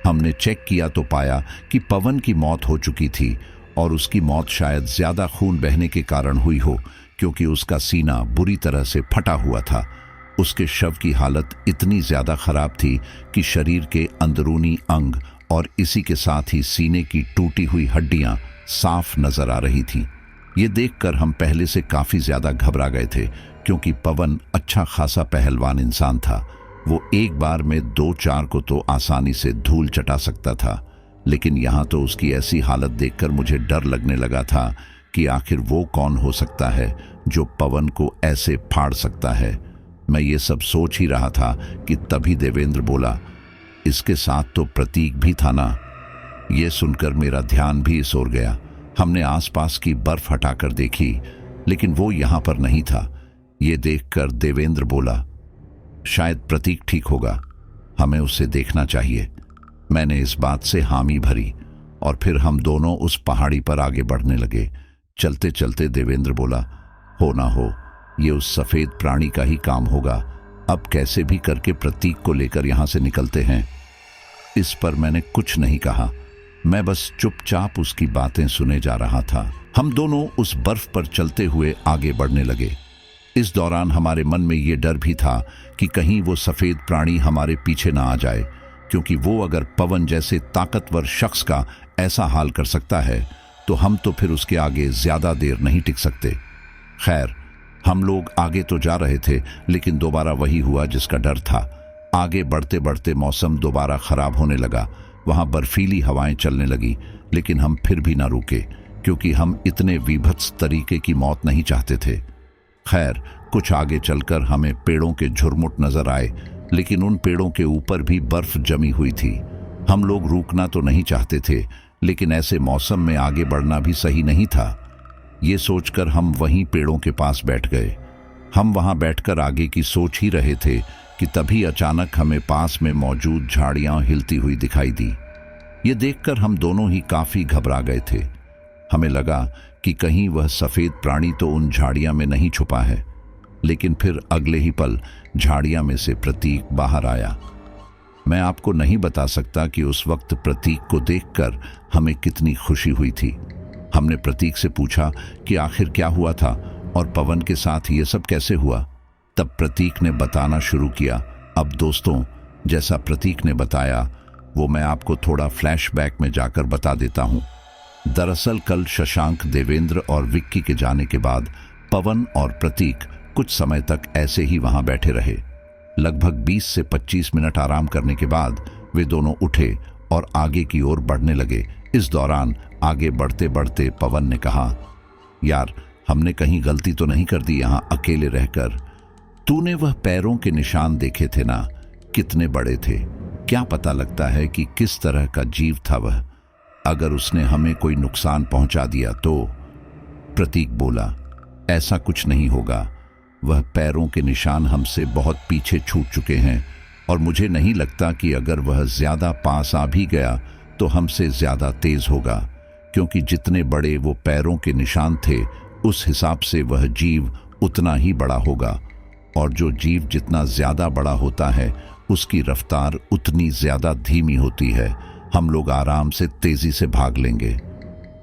हमने चेक किया तो पाया कि पवन की मौत हो चुकी थी और उसकी मौत शायद ज्यादा खून बहने के कारण हुई हो, क्योंकि उसका सीना बुरी तरह से फटा हुआ था। उसके शव की हालत इतनी ज्यादा खराब थी कि शरीर के अंदरूनी अंग और इसी के साथ ही सीने की टूटी हुई हड्डियां साफ नजर आ रही थीं। ये देखकर हम पहले से काफी ज्यादा घबरा गए थे, क्योंकि पवन अच्छा खासा पहलवान इंसान था। वो एक बार में 2-4 को तो आसानी से धूल चटा सकता था, लेकिन यहाँ तो उसकी ऐसी हालत देखकर मुझे डर लगने लगा था कि आखिर वो कौन हो सकता है जो पवन को ऐसे फाड़ सकता है। मैं ये सब सोच ही रहा था कि तभी देवेंद्र बोला, इसके साथ तो प्रतीक भी था ना। ये सुनकर मेरा ध्यान भी इस ओर गया। हमने आसपास की बर्फ हटाकर देखी, लेकिन वो यहाँ पर नहीं था। ये देखकर देवेंद्र बोला, शायद प्रतीक ठीक होगा, हमें उसे देखना चाहिए। मैंने इस बात से हामी भरी और फिर हम दोनों उस पहाड़ी पर आगे बढ़ने लगे। चलते चलते देवेंद्र बोला, हो ना हो ये उस सफेद प्राणी का ही काम होगा। अब कैसे भी करके प्रतीक को लेकर यहां से निकलते हैं। इस पर मैंने कुछ नहीं कहा, मैं बस चुपचाप उसकी बातें सुने जा रहा था। हम दोनों उस बर्फ पर चलते हुए आगे बढ़ने लगे। इस दौरान हमारे मन में ये डर भी था कि कहीं वो सफेद प्राणी हमारे पीछे ना आ जाए, क्योंकि वो अगर पवन जैसे ताकतवर शख्स का ऐसा हाल कर सकता है तो हम तो फिर उसके आगे ज्यादा देर नहीं टिक सकते। खैर, हम लोग आगे तो जा रहे थे, लेकिन दोबारा वही हुआ जिसका डर था। आगे बढ़ते बढ़ते मौसम दोबारा खराब होने लगा। वहां बर्फीली हवाएं चलने लगी, लेकिन हम फिर भी ना रुके, क्योंकि हम इतने विभत्स तरीके की मौत नहीं चाहते थे। खैर, कुछ आगे चलकर हमें पेड़ों के झुरमुट नजर आए, लेकिन उन पेड़ों के ऊपर भी बर्फ जमी हुई थी। हम लोग रुकना तो नहीं चाहते थे, लेकिन ऐसे मौसम में आगे बढ़ना भी सही नहीं था। ये सोचकर हम वहीं पेड़ों के पास बैठ गए। हम वहां बैठकर आगे की सोच ही रहे थे कि तभी अचानक हमें पास में मौजूद झाड़ियां हिलती हुई दिखाई दी। ये देखकर हम दोनों ही काफी घबरा गए थे। हमें लगा कि कहीं वह सफेद प्राणी तो उन झाड़ियां में नहीं छुपा है, लेकिन फिर अगले ही पल झाड़ियां में से प्रतीक बाहर आया। मैं आपको नहीं बता सकता कि उस वक्त प्रतीक को देखकर हमें कितनी खुशी हुई थी। हमने प्रतीक से पूछा कि आखिर क्या हुआ था और पवन के साथ ये सब कैसे हुआ। तब प्रतीक ने बताना शुरू किया। अब दोस्तों, जैसा प्रतीक ने बताया वो मैं आपको थोड़ा फ्लैशबैक में जाकर बता देता हूं। दरअसल कल शशांक, देवेंद्र और विक्की के जाने के बाद पवन और प्रतीक कुछ समय तक ऐसे ही वहां बैठे रहे। लगभग 20 से 25 मिनट आराम करने के बाद वे दोनों उठे और आगे की ओर बढ़ने लगे। इस दौरान आगे बढ़ते बढ़ते पवन ने कहा, यार हमने कहीं गलती तो नहीं कर दी यहां अकेले रहकर? तूने वह पैरों के निशान देखे थे ना, कितने बड़े थे। क्या पता लगता है कि किस तरह का जीव था वह। अगर उसने हमें कोई नुकसान पहुंचा दिया तो? प्रतीक बोला, ऐसा कुछ नहीं होगा। वह पैरों के निशान हमसे बहुत पीछे छूट चुके हैं और मुझे नहीं लगता कि अगर वह ज्यादा पास आ भी गया तो हमसे ज्यादा तेज होगा, क्योंकि जितने बड़े वो पैरों के निशान थे उस हिसाब से वह जीव उतना ही बड़ा होगा, और जो जीव जितना ज्यादा बड़ा होता है उसकी रफ्तार उतनी ज्यादा धीमी होती है। हम लोग आराम से तेजी से भाग लेंगे।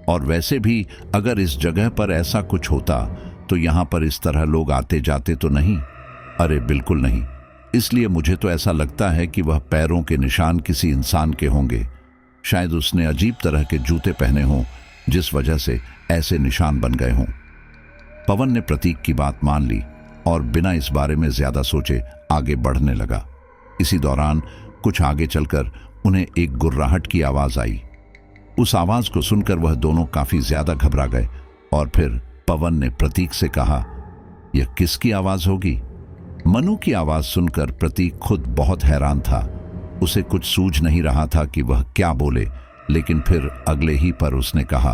और वैसे भी अगर इस जगह पर ऐसा कुछ होता तो यहां पर इस तरह लोग आते जाते तो नहीं। अरे बिल्कुल नहीं। इसलिए मुझे तो ऐसा लगता है कि वह पैरों के निशान किसी इंसान के होंगे। शायद उसने अजीब तरह के जूते पहने हों जिस वजह से ऐसे निशान बन गए हों। पवन ने प्रतीक की बात मान ली और बिना इस बारे में ज्यादा सोचे आगे बढ़ने लगा। इसी दौरान कुछ आगे चलकर उन्हें एक गुर्राहट की आवाज आई। उस आवाज को सुनकर वह दोनों काफी ज्यादा घबरा गए और फिर पवन ने प्रतीक से कहा, यह किसकी आवाज होगी? मनु की आवाज सुनकर प्रतीक खुद बहुत हैरान था। उसे कुछ सूझ नहीं रहा था कि वह क्या बोले, लेकिन फिर अगले ही पर उसने कहा,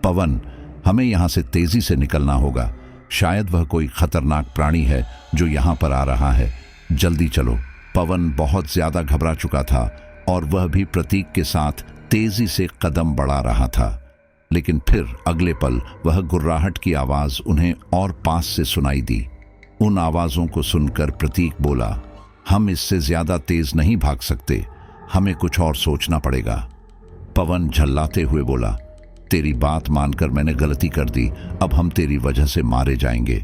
पवन, हमें यहां से तेजी से निकलना होगा। शायद वह कोई खतरनाक प्राणी है जो यहां पर आ रहा है। जल्दी चलो। पवन बहुत ज्यादा घबरा चुका था और वह भी प्रतीक के साथ तेजी से कदम बढ़ा रहा था, लेकिन फिर अगले पल वह गुर्राहट की आवाज उन्हें और पास से सुनाई दी। उन आवाजों को सुनकर प्रतीक बोला, हम इससे ज्यादा तेज नहीं भाग सकते, हमें कुछ और सोचना पड़ेगा। पवन झल्लाते हुए बोला, तेरी बात मानकर मैंने गलती कर दी, अब हम तेरी वजह से मारे जाएंगे।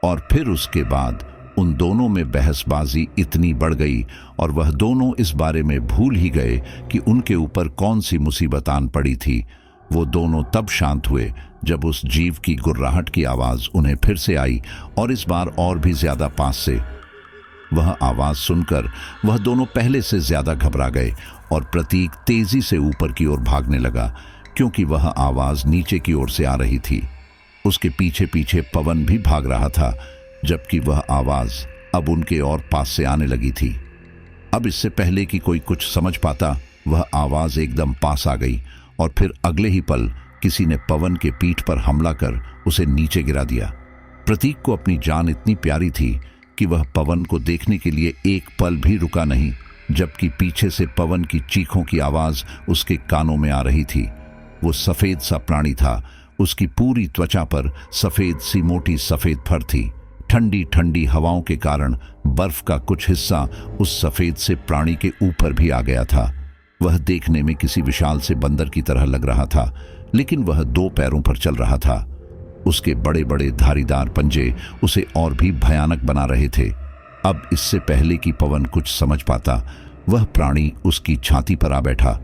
और फिर उसके बाद उन दोनों में बहसबाजी इतनी बढ़ गई और वह दोनों इस बारे में भूल ही गए कि उनके ऊपर कौन सी मुसीबत आन पड़ी थी। वो दोनों तब शांत हुए जब उस जीव की गुर्राहट की आवाज उन्हें फिर से आई और इस बार और भी ज्यादा पास से। वह आवाज सुनकर वह दोनों पहले से ज्यादा घबरा गए और प्रतीक तेजी से ऊपर की ओर भागने लगा, क्योंकि वह आवाज नीचे की ओर से आ रही थी। उसके पीछे पीछे पवन भी भाग रहा था, जबकि वह आवाज अब उनके और पास से आने लगी थी। अब इससे पहले कि कोई कुछ समझ पाता, वह आवाज एकदम पास आ गई और फिर अगले ही पल किसी ने पवन के पीठ पर हमला कर उसे नीचे गिरा दिया। प्रतीक को अपनी जान इतनी प्यारी थी कि वह पवन को देखने के लिए एक पल भी रुका नहीं, जबकि पीछे से पवन की चीखों की आवाज उसके कानों में आ रही थी। वो सफेद सा प्राणी था। उसकी पूरी त्वचा पर सफेद सी मोटी सफेद फर थी। ठंडी ठंडी हवाओं के कारण बर्फ का कुछ हिस्सा उस सफेद से प्राणी के ऊपर भी आ गया था। वह देखने में किसी विशाल से बंदर की तरह लग रहा था, लेकिन वह 2 पैरों पर चल रहा था। उसके बड़े बड़े धारीदार पंजे उसे और भी भयानक बना रहे थे। अब इससे पहले कि पवन कुछ समझ पाता, वह प्राणी उसकी छाती पर आ बैठा।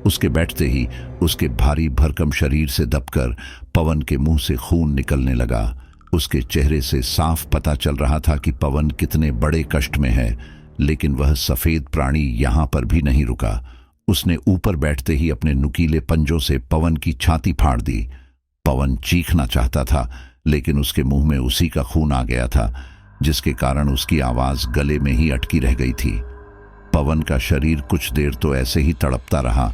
उसके बैठते ही उसके भारी भरकम शरीर से दबकर पवन के मुंह से खून निकलने लगा। उसके चेहरे से साफ पता चल रहा था कि पवन कितने बड़े कष्ट में है, लेकिन वह सफेद प्राणी यहां पर भी नहीं रुका। उसने ऊपर बैठते ही अपने नुकीले पंजों से पवन की छाती फाड़ दी। पवन चीखना चाहता था, लेकिन उसके मुंह में उसी का खून आ गया था, जिसके कारण उसकी आवाज गले में ही अटकी रह गई थी। पवन का शरीर कुछ देर तो ऐसे ही तड़पता रहा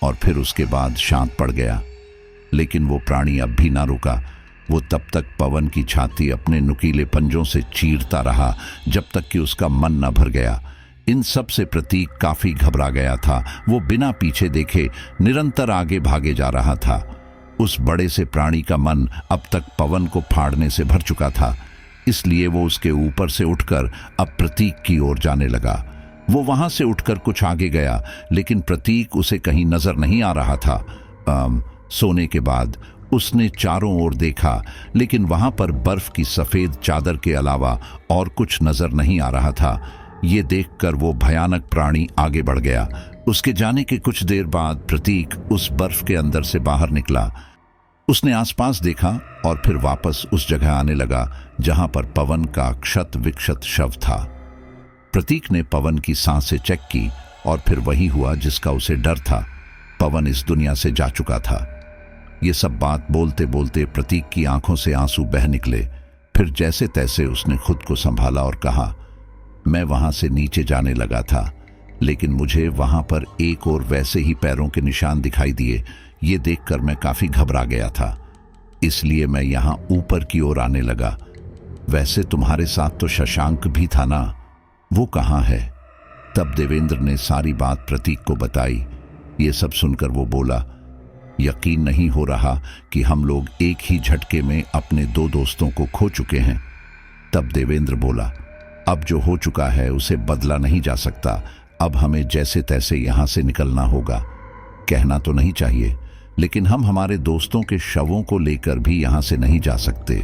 और फिर उसके बाद शांत पड़ गया, लेकिन वो प्राणी अब भी ना रुका। वो तब तक पवन की छाती अपने नुकीले पंजों से चीरता रहा जब तक कि उसका मन न भर गया। इन सब से प्रतीक काफी घबरा गया था। वो बिना पीछे देखे निरंतर आगे भागे जा रहा था। उस बड़े से प्राणी का मन अब तक पवन को फाड़ने से भर चुका था, इसलिए वो उसके ऊपर से उठकर अब प्रतीक की ओर जाने लगा। वो वहां से उठकर कुछ आगे गया, लेकिन प्रतीक उसे कहीं नजर नहीं आ रहा था। सोने के बाद उसने चारों ओर देखा, लेकिन वहां पर बर्फ की सफेद चादर के अलावा और कुछ नजर नहीं आ रहा था। ये देखकर वो भयानक प्राणी आगे बढ़ गया। उसके जाने के कुछ देर बाद प्रतीक उस बर्फ के अंदर से बाहर निकला। उसने आसपास देखा और फिर वापस उस जगह आने लगा जहां पर पवन का क्षत विक्षत शव था। प्रतीक ने पवन की सांसें चेक की और फिर वही हुआ जिसका उसे डर था। पवन इस दुनिया से जा चुका था। ये सब बात बोलते बोलते प्रतीक की आंखों से आंसू बह निकले। फिर जैसे तैसे उसने खुद को संभाला और कहा, मैं वहां से नीचे जाने लगा था, लेकिन मुझे वहां पर एक और वैसे ही पैरों के निशान दिखाई दिए। ये देखकर मैं काफी घबरा गया था, इसलिए मैं यहां ऊपर की ओर आने लगा। वैसे तुम्हारे साथ तो शशांक भी था ना, वो कहाँ है? तब देवेंद्र ने सारी बात प्रतीक को बताई। ये सब सुनकर वो बोला, यकीन नहीं हो रहा कि हम लोग एक ही झटके में अपने 2 दोस्तों को खो चुके हैं। तब देवेंद्र बोला, अब जो हो चुका है उसे बदला नहीं जा सकता। अब हमें जैसे तैसे यहां से निकलना होगा। कहना तो नहीं चाहिए, लेकिन हम हमारे दोस्तों के शवों को लेकर भी यहां से नहीं जा सकते,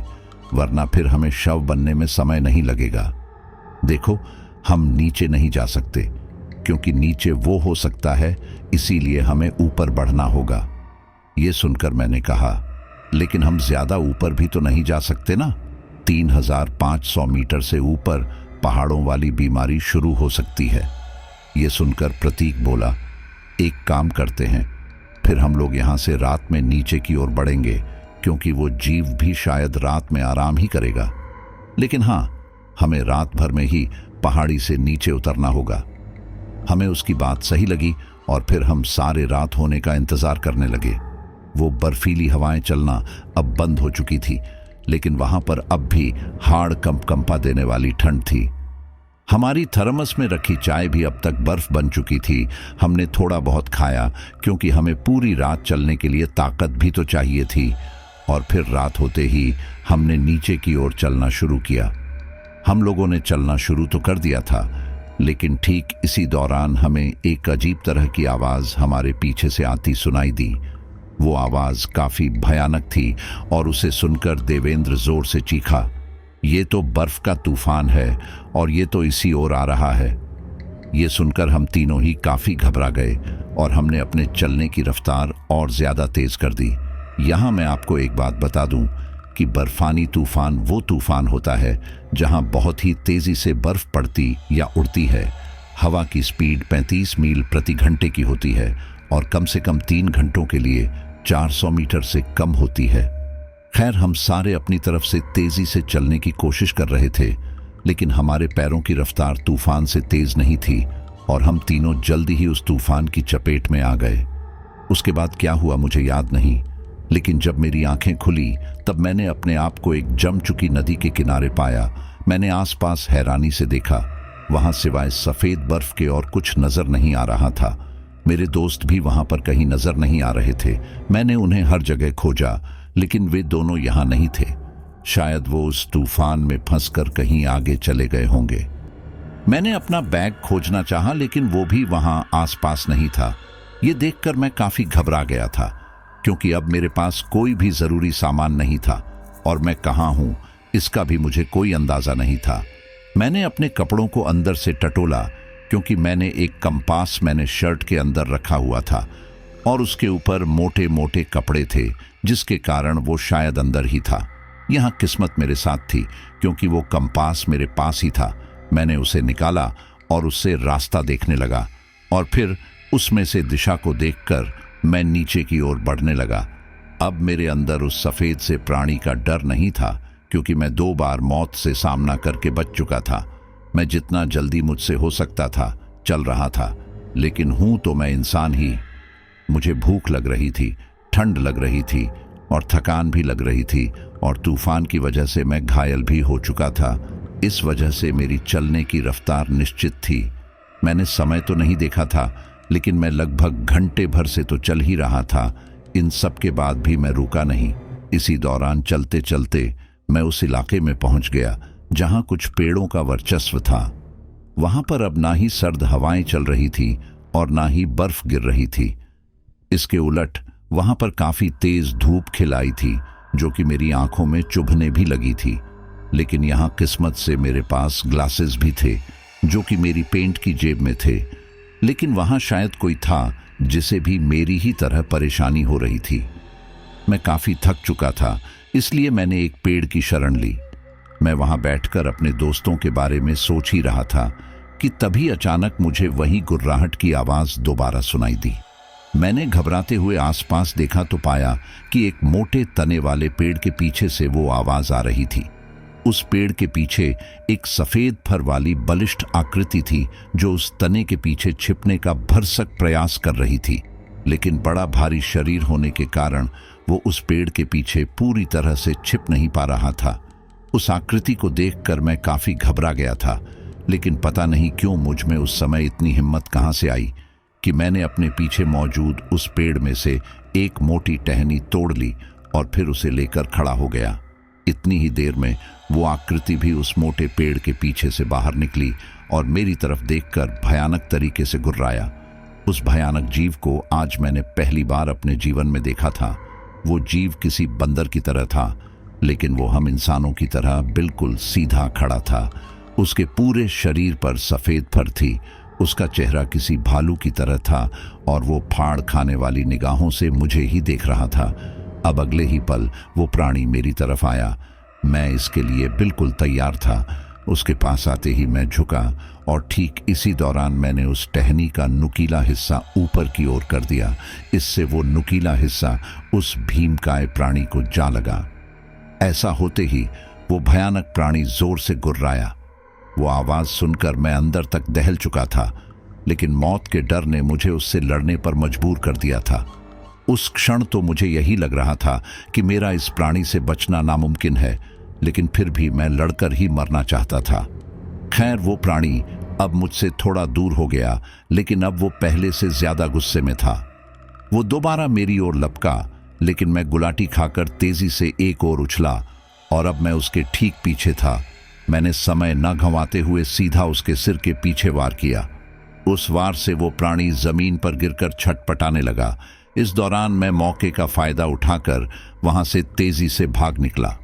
वरना फिर हमें शव बनने में समय नहीं लगेगा। देखो, हम नीचे नहीं जा सकते क्योंकि नीचे वो हो सकता है, इसीलिए हमें ऊपर बढ़ना होगा। ये सुनकर मैंने कहा, लेकिन हम ज्यादा ऊपर भी तो नहीं जा सकते ना। 3500 मीटर से ऊपर पहाड़ों वाली बीमारी शुरू हो सकती है। ये सुनकर प्रतीक बोला, एक काम करते हैं, फिर हम लोग यहाँ से रात में नीचे की ओर बढ़ेंगे, क्योंकि वो जीव भी शायद रात में आराम ही करेगा। लेकिन हाँ, हमें रात भर में ही पहाड़ी से नीचे उतरना होगा। हमें उसकी बात सही लगी और फिर हम सारे रात होने का इंतजार करने लगे। वो बर्फीली हवाएं चलना अब बंद हो चुकी थी, लेकिन वहां पर अब भी हाड़ कंपा देने वाली ठंड थी। हमारी थर्मस में रखी चाय भी अब तक बर्फ बन चुकी थी। हमने थोड़ा बहुत खाया, क्योंकि हमें पूरी रात चलने के लिए ताकत भी तो चाहिए थी। और फिर रात होते ही हमने नीचे की ओर चलना शुरू किया। हम लोगों ने चलना शुरू तो कर दिया था, लेकिन ठीक इसी दौरान हमें एक अजीब तरह की आवाज हमारे पीछे से आती सुनाई दी। वो आवाज काफी भयानक थी और उसे सुनकर देवेंद्र जोर से चीखा, ये तो बर्फ का तूफान है और ये तो इसी ओर आ रहा है। ये सुनकर हम तीनों ही काफी घबरा गए और हमने अपने चलने की रफ्तार और ज्यादा तेज कर दी। यहां मैं आपको एक बात बता दूं कि बर्फानी तूफान वो तूफान होता है जहां बहुत ही तेजी से बर्फ पड़ती या उड़ती है। हवा की स्पीड 35 मील प्रति घंटे की होती है और कम से कम 3 घंटों के लिए 400 मीटर से कम होती है। खैर, हम सारे अपनी तरफ से तेजी से चलने की कोशिश कर रहे थे, लेकिन हमारे पैरों की रफ्तार तूफान से तेज नहीं थी और हम तीनों जल्दी ही उस तूफान की चपेट में आ गए। उसके बाद क्या हुआ मुझे याद नहीं, लेकिन जब मेरी आंखें खुली तब मैंने अपने आप को एक जम चुकी नदी के किनारे पाया। मैंने आसपास हैरानी से देखा, वहां सिवाय सफेद बर्फ के और कुछ नजर नहीं आ रहा था। मेरे दोस्त भी वहां पर कहीं नजर नहीं आ रहे थे। मैंने उन्हें हर जगह खोजा, लेकिन वे दोनों यहां नहीं थे। शायद वो उस तूफान में फंसकर कहीं आगे चले गए होंगे। मैंने अपना बैग खोजना चाहा, लेकिन वो भी वहां आसपास नहीं था। ये देखकर मैं काफी घबरा गया था, क्योंकि अब मेरे पास कोई भी जरूरी सामान नहीं था और मैं कहां हूं इसका भी मुझे कोई अंदाजा नहीं था। मैंने अपने कपड़ों को अंदर से टटोला, क्योंकि मैंने एक कंपास मैंने शर्ट के अंदर रखा हुआ था और उसके ऊपर मोटे मोटे कपड़े थे, जिसके कारण वो शायद अंदर ही था। यहाँ किस्मत मेरे साथ थी, क्योंकि वो कंपास मेरे पास ही था। मैंने उसे निकाला और उससे रास्ता देखने लगा और फिर उसमें से दिशा को देखकर मैं नीचे की ओर बढ़ने लगा। अब मेरे अंदर उस सफेद से प्राणी का डर नहीं था, क्योंकि मैं 2 बार मौत से सामना करके बच चुका था। मैं जितना जल्दी मुझसे हो सकता था चल रहा था, लेकिन हूं तो मैं इंसान ही। मुझे भूख लग रही थी, ठंड लग रही थी और थकान भी लग रही थी, और तूफान की वजह से मैं घायल भी हो चुका था। इस वजह से मेरी चलने की रफ्तार निश्चित थी। मैंने समय तो नहीं देखा था, लेकिन मैं लगभग घंटे भर से तो चल ही रहा था। इन सब के बाद भी मैं रुका नहीं। इसी दौरान चलते चलते मैं उस इलाके में पहुंच गया जहां कुछ पेड़ों का वर्चस्व था। वहां पर अब ना ही सर्द हवाएं चल रही थी और ना ही बर्फ गिर रही थी। इसके उलट वहां पर काफी तेज धूप खिल आई थी, जो कि मेरी आंखों में चुभने भी लगी थी। लेकिन यहां किस्मत से मेरे पास ग्लासेस भी थे, जो कि मेरी पेंट की जेब में थे। लेकिन वहां शायद कोई था जिसे भी मेरी ही तरह परेशानी हो रही थी। मैं काफी थक चुका था, इसलिए मैंने एक पेड़ की शरण ली। मैं वहां बैठकर अपने दोस्तों के बारे में सोच ही रहा था कि तभी अचानक मुझे वही गुर्राहट की आवाज दोबारा सुनाई दी। मैंने घबराते हुए आसपास देखा तो पाया कि एक मोटे तने वाले पेड़ के पीछे से वो आवाज आ रही थी। उस पेड़ के पीछे एक सफेद फर वाली बलिष्ठ आकृति थी, जो उस तने के पीछे छिपने का भरसक प्रयास कर रही थी। लेकिन बड़ा भारी शरीर होने के कारण वो उस पेड़ के पीछे पूरी तरह से छिप नहीं पा रहा था। उस आकृति को देखकर मैं काफी घबरा गया था, लेकिन पता नहीं क्यों मुझ में उस समय इतनी हिम्मत कहां से आई कि मैंने अपने पीछे मौजूद उस पेड़ में से एक मोटी टहनी तोड़ ली और फिर उसे लेकर खड़ा हो गया। इतनी ही देर में वो आकृति भी उस मोटे पेड़ के पीछे से बाहर निकली और मेरी तरफ देखकर भयानक तरीके से गुर्राया। उस भयानक जीव को आज मैंने पहली बार अपने जीवन में देखा था। वो जीव किसी बंदर की तरह था, लेकिन वो हम इंसानों की तरह बिल्कुल सीधा खड़ा था। उसके पूरे शरीर पर सफेद फर थी। उसका चेहरा किसी भालू की तरह था और वो फाड़ खाने वाली निगाहों से मुझे ही देख रहा था। अब अगले ही पल वो प्राणी मेरी तरफ आया। मैं इसके लिए बिल्कुल तैयार था। उसके पास आते ही मैं झुका और ठीक इसी दौरान मैंने उस टहनी का नुकीला हिस्सा ऊपर की ओर कर दिया। इससे वो नुकीला हिस्सा उस भीमकाय प्राणी को जा लगा। ऐसा होते ही वो भयानक प्राणी जोर से गुर्राया। वो आवाज सुनकर मैं अंदर तक दहल चुका था, लेकिन मौत के डर ने मुझे उससे लड़ने पर मजबूर कर दिया था। उस क्षण तो मुझे यही लग रहा था कि मेरा इस प्राणी से बचना नामुमकिन है, लेकिन फिर भी मैं लड़कर ही मरना चाहता था। खैर, वो प्राणी अब मुझसे थोड़ा दूर हो गया, लेकिन अब वो पहले से ज्यादा गुस्से में था। वो दोबारा मेरी ओर लपका, लेकिन मैं गुलाटी खाकर तेजी से एक ओर उछला और अब मैं उसके ठीक पीछे था। मैंने समय न गंवाते हुए सीधा उसके सिर के पीछे वार किया। उस वार से वो प्राणी जमीन पर गिरकर छटपटाने लगा। इस दौरान मैं मौके का फायदा उठाकर वहां से तेजी से भाग निकला।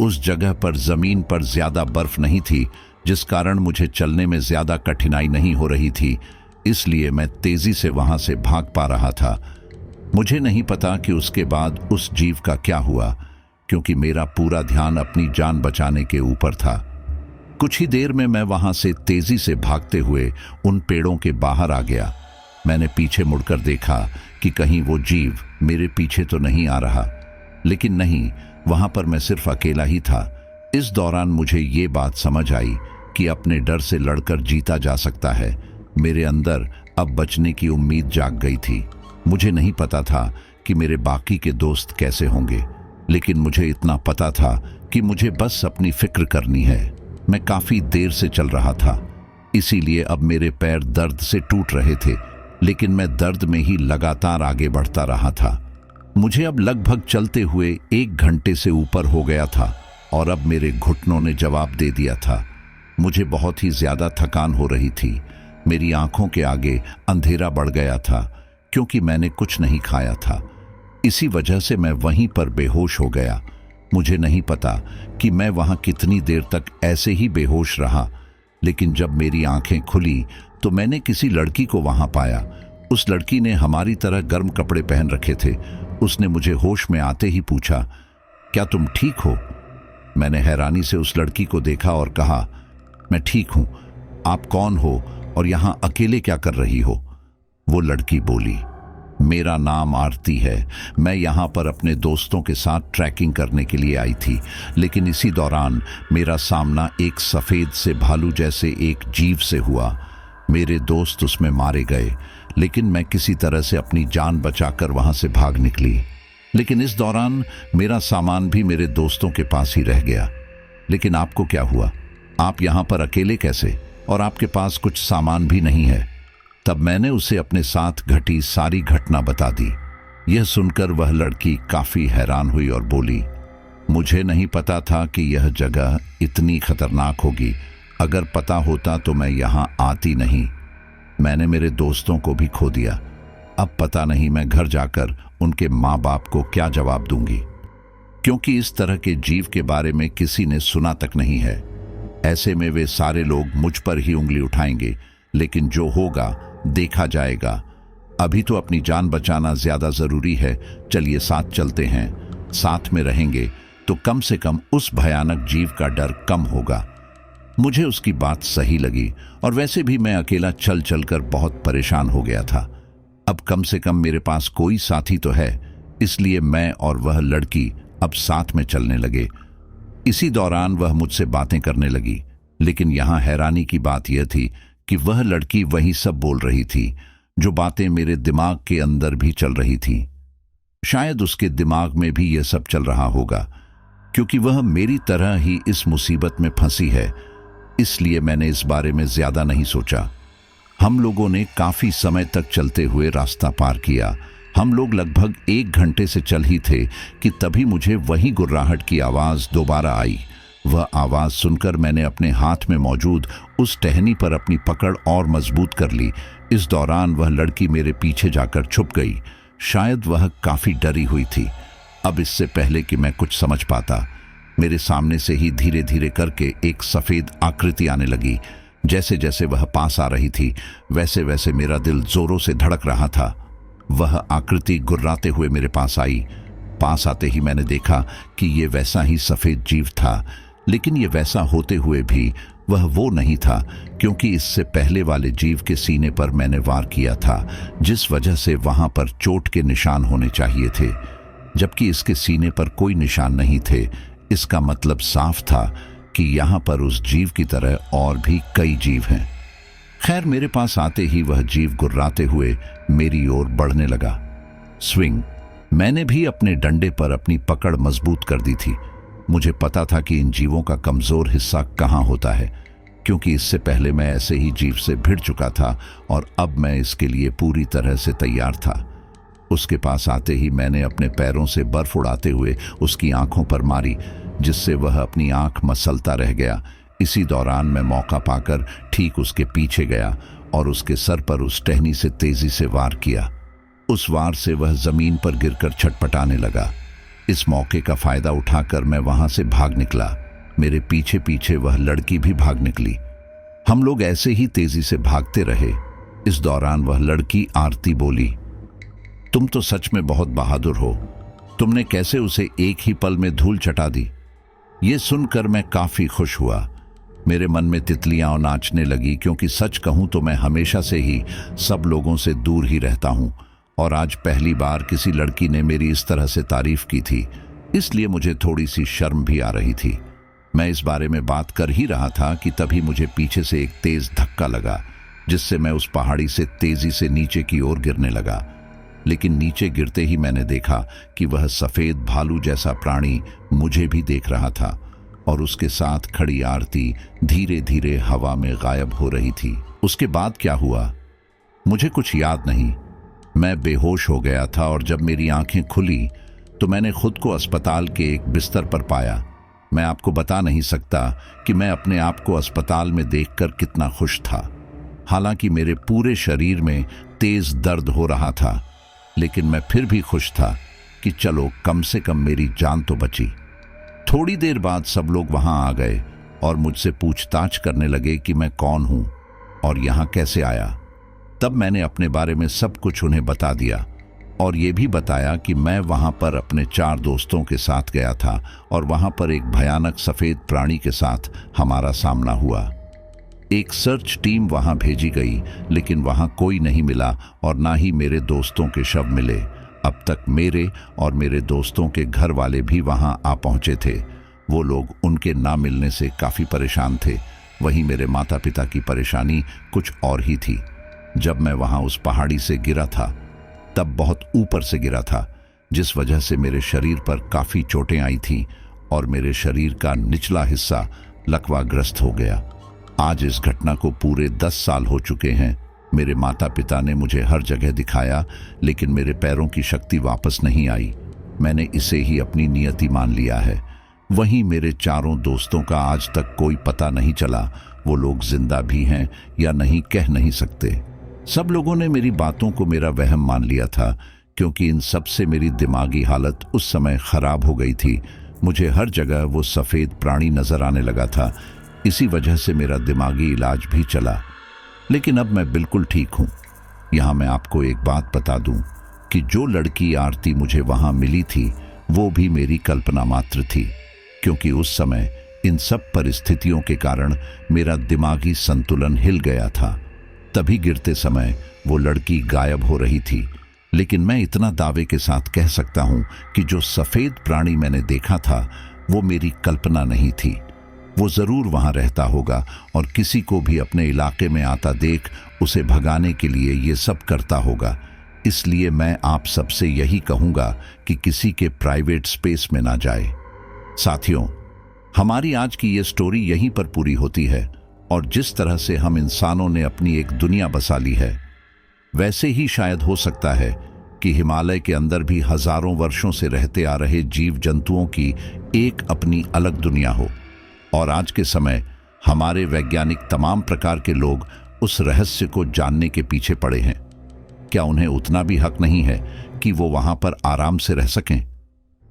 उस जगह पर जमीन पर ज्यादा बर्फ नहीं थी, जिस कारण मुझे चलने में ज्यादा कठिनाई नहीं हो रही थी, इसलिए मैं तेजी से वहां से भाग पा रहा था। मुझे नहीं पता कि उसके बाद उस जीव का क्या हुआ, क्योंकि मेरा पूरा ध्यान अपनी जान बचाने के ऊपर था। कुछ ही देर में मैं वहां से तेजी से भागते हुए उन पेड़ों के बाहर आ गया। मैंने पीछे मुड़कर देखा कि कहीं वो जीव मेरे पीछे तो नहीं आ रहा, लेकिन नहीं, वहां पर मैं सिर्फ अकेला ही था। इस दौरान मुझे ये बात समझ आई कि अपने डर से लड़कर जीता जा सकता है। मेरे अंदर अब बचने की उम्मीद जाग गई थी। मुझे नहीं पता था कि मेरे बाकी के दोस्त कैसे होंगे, लेकिन मुझे इतना पता था कि मुझे बस अपनी फिक्र करनी है। मैं काफी देर से चल रहा था, इसीलिए अब मेरे पैर दर्द से टूट रहे थे, लेकिन मैं दर्द में ही लगातार आगे बढ़ता रहा था। मुझे अब लगभग चलते हुए 1 घंटे से ऊपर हो गया था और अब मेरे घुटनों ने जवाब दे दिया था। मुझे बहुत ही ज्यादा थकान हो रही थी। मेरी आंखों के आगे अंधेरा बढ़ गया था, क्योंकि मैंने कुछ नहीं खाया था। इसी वजह से मैं वहीं पर बेहोश हो गया। मुझे नहीं पता कि मैं वहां कितनी देर तक ऐसे ही बेहोश रहा, लेकिन जब मेरी आंखें खुली तो मैंने किसी लड़की को वहां पाया। उस लड़की ने हमारी तरह गर्म कपड़े पहन रखे थे। उसने मुझे होश में आते ही पूछा, क्या तुम ठीक हो? मैंने हैरानी से उस लड़की को देखा और कहा, मैं ठीक हूं। आप कौन हो और यहां अकेले क्या कर रही हो? वो लड़की बोली, मेरा नाम आरती है। मैं यहाँ पर अपने दोस्तों के साथ ट्रैकिंग करने के लिए आई थी, लेकिन इसी दौरान मेरा सामना एक सफ़ेद से भालू जैसे एक जीव से हुआ। मेरे दोस्त उसमें मारे गए, लेकिन मैं किसी तरह से अपनी जान बचाकर वहाँ से भाग निकली। लेकिन इस दौरान मेरा सामान भी मेरे दोस्तों के पास ही रह गया। लेकिन आपको क्या हुआ? आप यहाँ पर अकेले कैसे? और आपके पास कुछ सामान भी नहीं है। तब मैंने उसे अपने साथ घटी सारी घटना बता दी। यह सुनकर वह लड़की काफी हैरान हुई और बोली, मुझे नहीं पता था कि यह जगह इतनी खतरनाक होगी। अगर पता होता तो मैं यहाँ आती नहीं। मैंने मेरे दोस्तों को भी खो दिया। अब पता नहीं मैं घर जाकर उनके माँ बाप को क्या जवाब दूंगी, क्योंकि इस तरह के जीव के बारे में किसी ने सुना तक नहीं है। ऐसे में वे सारे लोग मुझ पर ही उंगली उठाएंगे, लेकिन जो होगा देखा जाएगा। अभी तो अपनी जान बचाना ज्यादा जरूरी है। चलिए साथ चलते हैं, साथ में रहेंगे तो कम से कम उस भयानक जीव का डर कम होगा। मुझे उसकी बात सही लगी, और वैसे भी मैं अकेला चल चलकर बहुत परेशान हो गया था। अब कम से कम मेरे पास कोई साथी तो है, इसलिए मैं और वह लड़की अब साथ में चलने लगे। इसी दौरान वह मुझसे बातें करने लगी, लेकिन यहाँ हैरानी की बात यह थी कि वह लड़की वही सब बोल रही थी जो बातें मेरे दिमाग के अंदर भी चल रही थी। शायद उसके दिमाग में भी यह सब चल रहा होगा, क्योंकि वह मेरी तरह ही इस मुसीबत में फंसी है। इसलिए मैंने इस बारे में ज्यादा नहीं सोचा। हम लोगों ने काफी समय तक चलते हुए रास्ता पार किया। हम लोग लगभग 1 घंटे से चल ही थे कि तभी मुझे वही गुर्राहट की आवाज दोबारा आई। वह आवाज सुनकर मैंने अपने हाथ में मौजूद उस टहनी पर अपनी पकड़ और मजबूत कर ली। इस दौरान वह लड़की मेरे पीछे जाकर छुप गई। शायद वह काफी डरी हुई थी। अब इससे पहले कि मैं कुछ समझ पाता, मेरे सामने से ही धीरे धीरे करके एक सफेद आकृति आने लगी। जैसे जैसे वह पास आ रही थी, वैसे वैसे मेरा दिल जोरों से धड़क रहा था। वह आकृति गुर्राते हुए मेरे पास आई। पास आते ही मैंने देखा कि ये वैसा ही सफेद जीव था, लेकिन ये वैसा होते हुए भी वह वो नहीं था, क्योंकि इससे पहले वाले जीव के सीने पर मैंने वार किया था, जिस वजह से वहां पर चोट के निशान होने चाहिए थे, जबकि इसके सीने पर कोई निशान नहीं थे। इसका मतलब साफ था कि यहाँ पर उस जीव की तरह और भी कई जीव हैं। खैर, मेरे पास आते ही वह जीव गुर्राते हुए मेरी ओर बढ़ने लगा। स्विंग। मैंने भी अपने डंडे पर अपनी पकड़ मजबूत कर दी थी। मुझे पता था कि इन जीवों का कमजोर हिस्सा कहाँ होता है, क्योंकि इससे पहले मैं ऐसे ही जीव से भिड़ चुका था और अब मैं इसके लिए पूरी तरह से तैयार था। उसके पास आते ही मैंने अपने पैरों से बर्फ उड़ाते हुए उसकी आंखों पर मारी, जिससे वह अपनी आंख मसलता रह गया। इसी दौरान मैं मौका पाकर ठीक उसके पीछे गया और उसके सर पर उस टहनी से तेजी से वार किया। उस वार से वह जमीन पर गिरकर छटपटाने लगा। इस मौके का फायदा उठाकर मैं वहां से भाग निकला। मेरे पीछे पीछे वह लड़की भी भाग निकली। हम लोग ऐसे ही तेजी से भागते रहे। इस दौरान वह लड़की आरती बोली, तुम तो सच में बहुत बहादुर हो। तुमने कैसे उसे एक ही पल में धूल चटा दी। ये सुनकर मैं काफी खुश हुआ। मेरे मन में तितलियां नाचने लगी, क्योंकि सच कहूं तो मैं हमेशा से ही सब लोगों से दूर ही रहता हूं, और आज पहली बार किसी लड़की ने मेरी इस तरह से तारीफ की थी, इसलिए मुझे थोड़ी सी शर्म भी आ रही थी। मैं इस बारे में बात कर ही रहा था कि तभी मुझे पीछे से एक तेज धक्का लगा, जिससे मैं उस पहाड़ी से तेजी से नीचे की ओर गिरने लगा। लेकिन नीचे गिरते ही मैंने देखा कि वह सफेद भालू जैसा प्राणी मुझे भी देख रहा था, और उसके साथ खड़ी आरती धीरे धीरे हवा में गायब हो रही थी। उसके बाद क्या हुआ मुझे कुछ याद नहीं। मैं बेहोश हो गया था, और जब मेरी आंखें खुली तो मैंने खुद को अस्पताल के एक बिस्तर पर पाया। मैं आपको बता नहीं सकता कि मैं अपने आप को अस्पताल में देखकर कितना खुश था। हालांकि मेरे पूरे शरीर में तेज दर्द हो रहा था, लेकिन मैं फिर भी खुश था कि चलो कम से कम मेरी जान तो बची। थोड़ी देर बाद सब लोग वहां आ गए और मुझसे पूछताछ करने लगे कि मैं कौन हूं और यहां कैसे आया। तब मैंने अपने बारे में सब कुछ उन्हें बता दिया, और ये भी बताया कि मैं वहां पर अपने 4 दोस्तों के साथ गया था, और वहां पर एक भयानक सफेद प्राणी के साथ हमारा सामना हुआ। एक सर्च टीम वहां भेजी गई, लेकिन वहां कोई नहीं मिला, और ना ही मेरे दोस्तों के शव मिले। अब तक मेरे और मेरे दोस्तों के घर वाले भी वहां आ पहुंचे थे। वो लोग उनके ना मिलने से काफी परेशान थे। वहीं मेरे माता पिता की परेशानी कुछ और ही थी। जब मैं वहां उस पहाड़ी से गिरा था, तब बहुत ऊपर से गिरा था, जिस वजह से मेरे शरीर पर काफी चोटें आई थीं, और मेरे शरीर का निचला हिस्सा लकवाग्रस्त हो गया। आज इस घटना को पूरे 10 साल हो चुके हैं। मेरे माता पिता ने मुझे हर जगह दिखाया, लेकिन मेरे पैरों की शक्ति वापस नहीं आई। मैंने इसे ही अपनी नियति मान लिया है। वहीं मेरे चारों दोस्तों का आज तक कोई पता नहीं चला। वो लोग जिंदा भी हैं या नहीं कह नहीं सकते। सब लोगों ने मेरी बातों को मेरा वहम मान लिया था, क्योंकि इन सब से मेरी दिमागी हालत उस समय खराब हो गई थी। मुझे हर जगह वो सफ़ेद प्राणी नजर आने लगा था। इसी वजह से मेरा दिमागी इलाज भी चला, लेकिन अब मैं बिल्कुल ठीक हूँ। यहाँ मैं आपको एक बात बता दूँ कि जो लड़की आरती मुझे वहाँ मिली थी, वो भी मेरी कल्पना मात्र थी, क्योंकि उस समय इन सब परिस्थितियों के कारण मेरा दिमागी संतुलन हिल गया था। तभी गिरते समय वो लड़की गायब हो रही थी। लेकिन मैं इतना दावे के साथ कह सकता हूं कि जो सफेद प्राणी मैंने देखा था, वो मेरी कल्पना नहीं थी। वो जरूर वहां रहता होगा और किसी को भी अपने इलाके में आता देख उसे भगाने के लिए ये सब करता होगा। इसलिए मैं आप सबसे यही कहूंगा कि किसी के प्राइवेट स्पेस में ना जाए। साथियों, हमारी आज की ये स्टोरी यहीं पर पूरी होती है, और जिस तरह से हम इंसानों ने अपनी एक दुनिया बसा ली है, वैसे ही शायद हो सकता है कि हिमालय के अंदर भी हजारों वर्षों से रहते आ रहे जीव जंतुओं की एक अपनी अलग दुनिया हो। और आज के समय हमारे वैज्ञानिक तमाम प्रकार के लोग उस रहस्य को जानने के पीछे पड़े हैं। क्या उन्हें उतना भी हक नहीं है कि वो वहां पर आराम से रह सकें?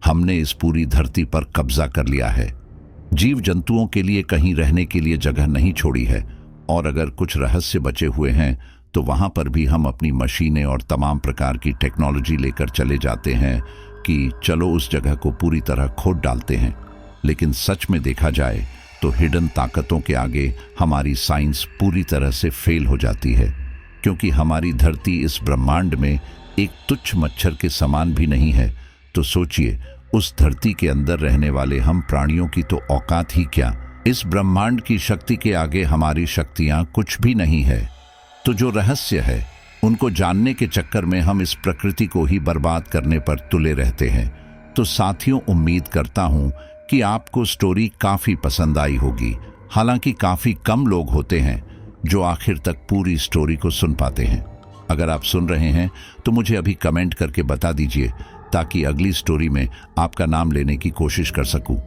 हमने इस पूरी धरती पर कब्जा कर लिया है। जीव जंतुओं के लिए कहीं रहने के लिए जगह नहीं छोड़ी है, और अगर कुछ रहस्य बचे हुए हैं तो वहां पर भी हम अपनी मशीनें और तमाम प्रकार की टेक्नोलॉजी लेकर चले जाते हैं कि चलो उस जगह को पूरी तरह खोद डालते हैं। लेकिन सच में देखा जाए तो हिडन ताकतों के आगे हमारी साइंस पूरी तरह से फेल हो जाती है, क्योंकि हमारी धरती इस ब्रह्मांड में एक तुच्छ मच्छर के समान भी नहीं है। तो सोचिए, उस धरती के अंदर रहने वाले हम प्राणियों की तो औकात ही क्या। इस ब्रह्मांड की शक्ति के आगे हमारी शक्तियां कुछ भी नहीं है। तो जो रहस्य है, उनको जानने के चक्कर में हम इस प्रकृति को ही बर्बाद करने पर तुले रहते हैं। तो साथियों, उम्मीद करता हूं कि आपको स्टोरी काफी पसंद आई होगी। हालांकि काफी कम लोग होते हैं जो आखिर तक पूरी स्टोरी को सुन पाते हैं। अगर आप सुन रहे हैं तो मुझे अभी कमेंट करके बता दीजिए, ताकि अगली स्टोरी में आपका नाम लेने की कोशिश कर सकूं।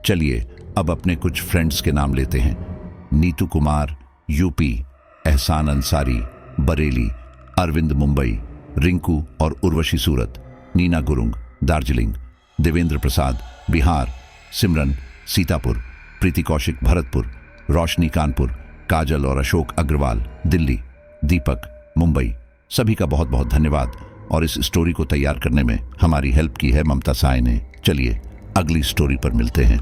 चलिए अब अपने कुछ फ्रेंड्स के नाम लेते हैं। नीतू कुमार यूपी, एहसान अंसारी बरेली, अरविंद मुंबई, रिंकू और उर्वशी सूरत, नीना गुरुंग दार्जिलिंग, देवेंद्र प्रसाद बिहार, सिमरन सीतापुर, प्रीति कौशिक भरतपुर, रोशनी कानपुर, काजल और अशोक अग्रवाल दिल्ली, दीपक मुंबई। सभी का बहुत बहुत धन्यवाद। और इस स्टोरी को तैयार करने में हमारी हेल्प की है ममता साय ने। चलिए अगली स्टोरी पर मिलते हैं।